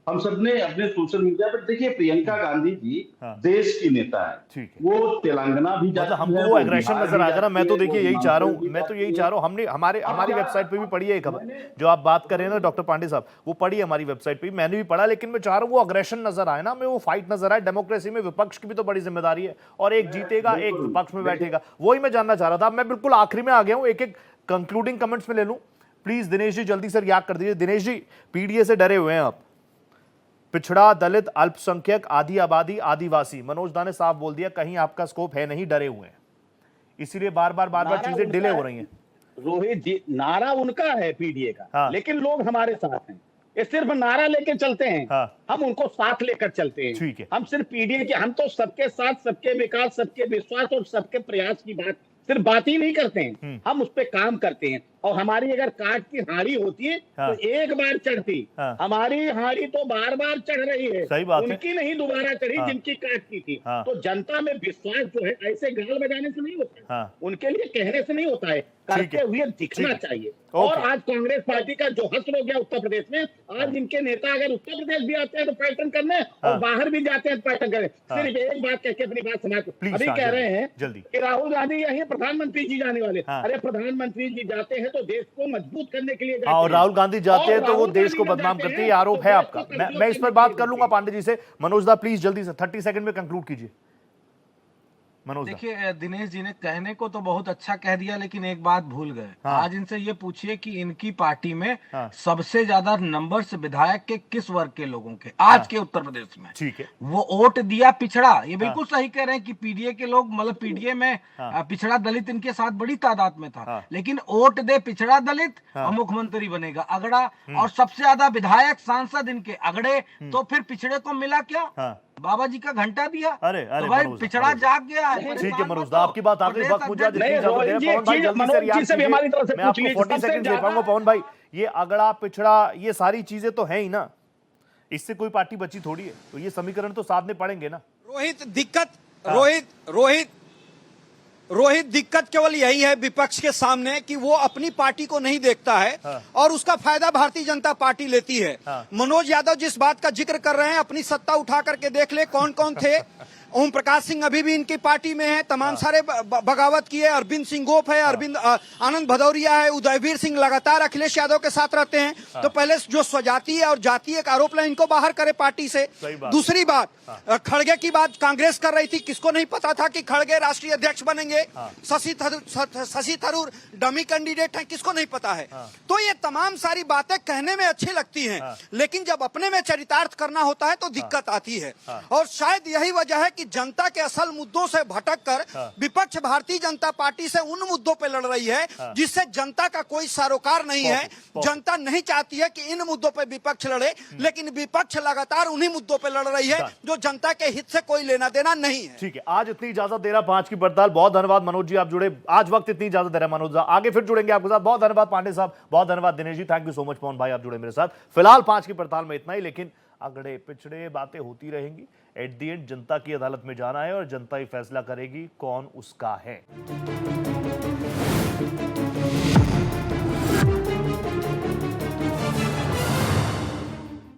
हम सबने अपने सोशल मीडिया पर। देखिए, प्रियंका गांधी जी देश की नेता है, वो तेलंगाना भी जाती है, हमको एग्रेशन नजर आएगा ना। मैं तो देखिए यही चाह रहा हूँ, हमने हमारी वेबसाइट पे भी पढ़ी है खबर जो आप बात कर रहे हैं ना डॉक्टर पांडे साहब, वो पढ़ी है हमारी वेबसाइट पे, मैंने भी पढ़ा। लेकिन मैं चाह रहा हूँ वो अग्रेशन नजर आए ना, मैं वो फाइट नजर आए। डेमोक्रेसी में विपक्ष की भी तो बड़ी जिम्मेदारी है, और एक जीतेगा, एक विपक्ष में बैठेगा। वही मैं जानना चाह रहा था। मैं बिल्कुल आखिरी में आ गया हूँ, एक एक कंक्लूडिंग कमेंट्स में ले लूं प्लीज। दिनेश जी जल्दी से रिएक्ट कर दीजिए। दिनेश जी, पीडीए से डरे हुए हैं आप, पिछड़ा, दलित, अल्पसंख्यक, आधी आबादी, आदिवासी। मनोज दा ने साफ बोल दिया कहीं आपका स्कोप है नहीं, डरे हुए हैं, इसीलिए बार बार चीजें डिले हो रही हैं। रोहित जी, नारा उनका है पीडीए का, लेकिन लोग हमारे साथ हैं। ये सिर्फ नारा लेकर चलते हैं, हम उनको साथ लेकर चलते हैं। ठीक है, हम सिर्फ पीडीए के, हम तो सबके साथ, सबके विकास, सबके विश्वास और सबके प्रयास की बात, सिर्फ बात ही नहीं करते हैं, हम उस पर काम करते हैं। और हमारी अगर काट की हाड़ी होती है तो एक बार चढ़ती, हमारी हाड़ी तो बार बार चढ़ रही है, सही बात उनकी है। नहीं दोबारा चढ़ी जिनकी काट की थी। तो जनता में विश्वास जो है ऐसे गाल बजाने से नहीं होता, उनके लिए कहने से नहीं होता है, करते हुए दिखना चाहिए। और आज कांग्रेस पार्टी का जो हश्र हो गया उत्तर प्रदेश में, आज इनके नेता अगर उत्तर प्रदेश भी आते हैं तो पर्यटन करने और बाहर भी जाते हैं पर्यटन करने। सिर्फ एक बात कह के अपनी बात समाप्त। अभी कह रहे हैं कि राहुल गांधी यही प्रधानमंत्री जी जाने वाले। अरे प्रधानमंत्री जी जाते हैं तो देश को मजबूत करने के लिए जाते हैं, और राहुल गांधी जाते हैं तो वो देश को बदनाम करते हैं, आरोप है आपका। मैं इस पर बात कर लूंगा पांडे जी से। मनोज दा प्लीज जल्दी से 30 सेकंड में कंक्लूड कीजिए। देखिए, दिनेश जी ने कहने को तो बहुत अच्छा कह दिया, लेकिन एक बात भूल गए। आज इनसे ये पूछिए कि इनकी पार्टी में सबसे ज्यादा नंबर्स विधायक के किस वर्ग के लोगों के आज के उत्तर प्रदेश में। ठीक है, वो वोट दिया पिछड़ा। ये बिल्कुल सही कह रहे हैं कि पीडीए के लोग, मतलब पीडीए में पिछड़ा दलित इनके साथ बड़ी तादाद में था, लेकिन वोट दे पिछड़ा दलित और मुख्यमंत्री बनेगा अगड़ा। और सबसे ज्यादा विधायक सांसद इनके अगड़े, तो फिर पिछड़े को मिला क्या? बाबा जी का घंटा दिया। अरे तो भाई पिछड़ा जाग गया। ठीक है मनोज दा, आपकी बात आखिरी वक्त मुझे पवन भाई जल्दी से रिएक्ट कीजिए। मैं आपको 40 सेकंड दे पाऊंगा पवन भाई। ये अगड़ा पिछड़ा ये सारी चीजें तो है ही ना, इससे कोई पार्टी बची थोड़ी है, तो ये समीकरण तो साधने पड़ेंगे ना। रोहित दिक्कत केवल यही है विपक्ष के सामने कि वो अपनी पार्टी को नहीं देखता है और उसका फायदा भारतीय जनता पार्टी लेती है। मनोज यादव जिस बात का जिक्र कर रहे हैं, अपनी सत्ता उठा करके देख ले कौन कौन थे। ओम प्रकाश सिंह अभी भी इनकी पार्टी में है, तमाम सारे बगावत किए। अरविंद सिंह गोप है, आनंद भदौरिया है, उदयवीर सिंह लगातार अखिलेश यादव के साथ रहते हैं। तो पहले जो स्वजातीय और जातीय आरोप है इनको बाहर करे पार्टी से। दूसरी बात, खड़गे की बात कांग्रेस कर रही थी, किसको नहीं पता था कि खड़गे राष्ट्रीय अध्यक्ष बनेंगे। शशि थरूर डमी कैंडिडेट है, किसको नहीं पता है। तो ये तमाम सारी बातें कहने में अच्छी लगती हैं, लेकिन जब अपने में चरितार्थ करना होता है तो दिक्कत आती है। और शायद यही वजह है कि जनता के असल मुद्दों से भटक कर विपक्ष भारतीय जनता पार्टी से उन मुद्दों पे लड़ रही है जिससे जनता का कोई सरोकार नहीं है। जनता नहीं चाहती है कि इन मुद्दों पे विपक्ष लड़े, लेकिन विपक्ष लगातार उन्हीं मुद्दों पे लड़ रही है जो जनता के हित से कोई लेना देना नहीं है। ठीक है, आज इतनी इजाजत दे रहा 5 की पड़ताल। बहुत धन्यवाद मनोज जी, आप जुड़े। आज वक्त इतनी इजाजत दे रहा मनोज जी, आगे फिर जुड़ेंगे आपके साथ। बहुत धन्यवाद पांडे साहब, बहुत धन्यवाद Dinesh ji, thank you so much. पवन भाई आप जुड़े मेरे साथ। फिलहाल 5 की पड़ताल में इतना ही, लेकिन अगड़े पिछड़े बातें होती रहेंगी। एट द एंड जनता की अदालत में जाना है और जनता ही फैसला करेगी कौन उसका है।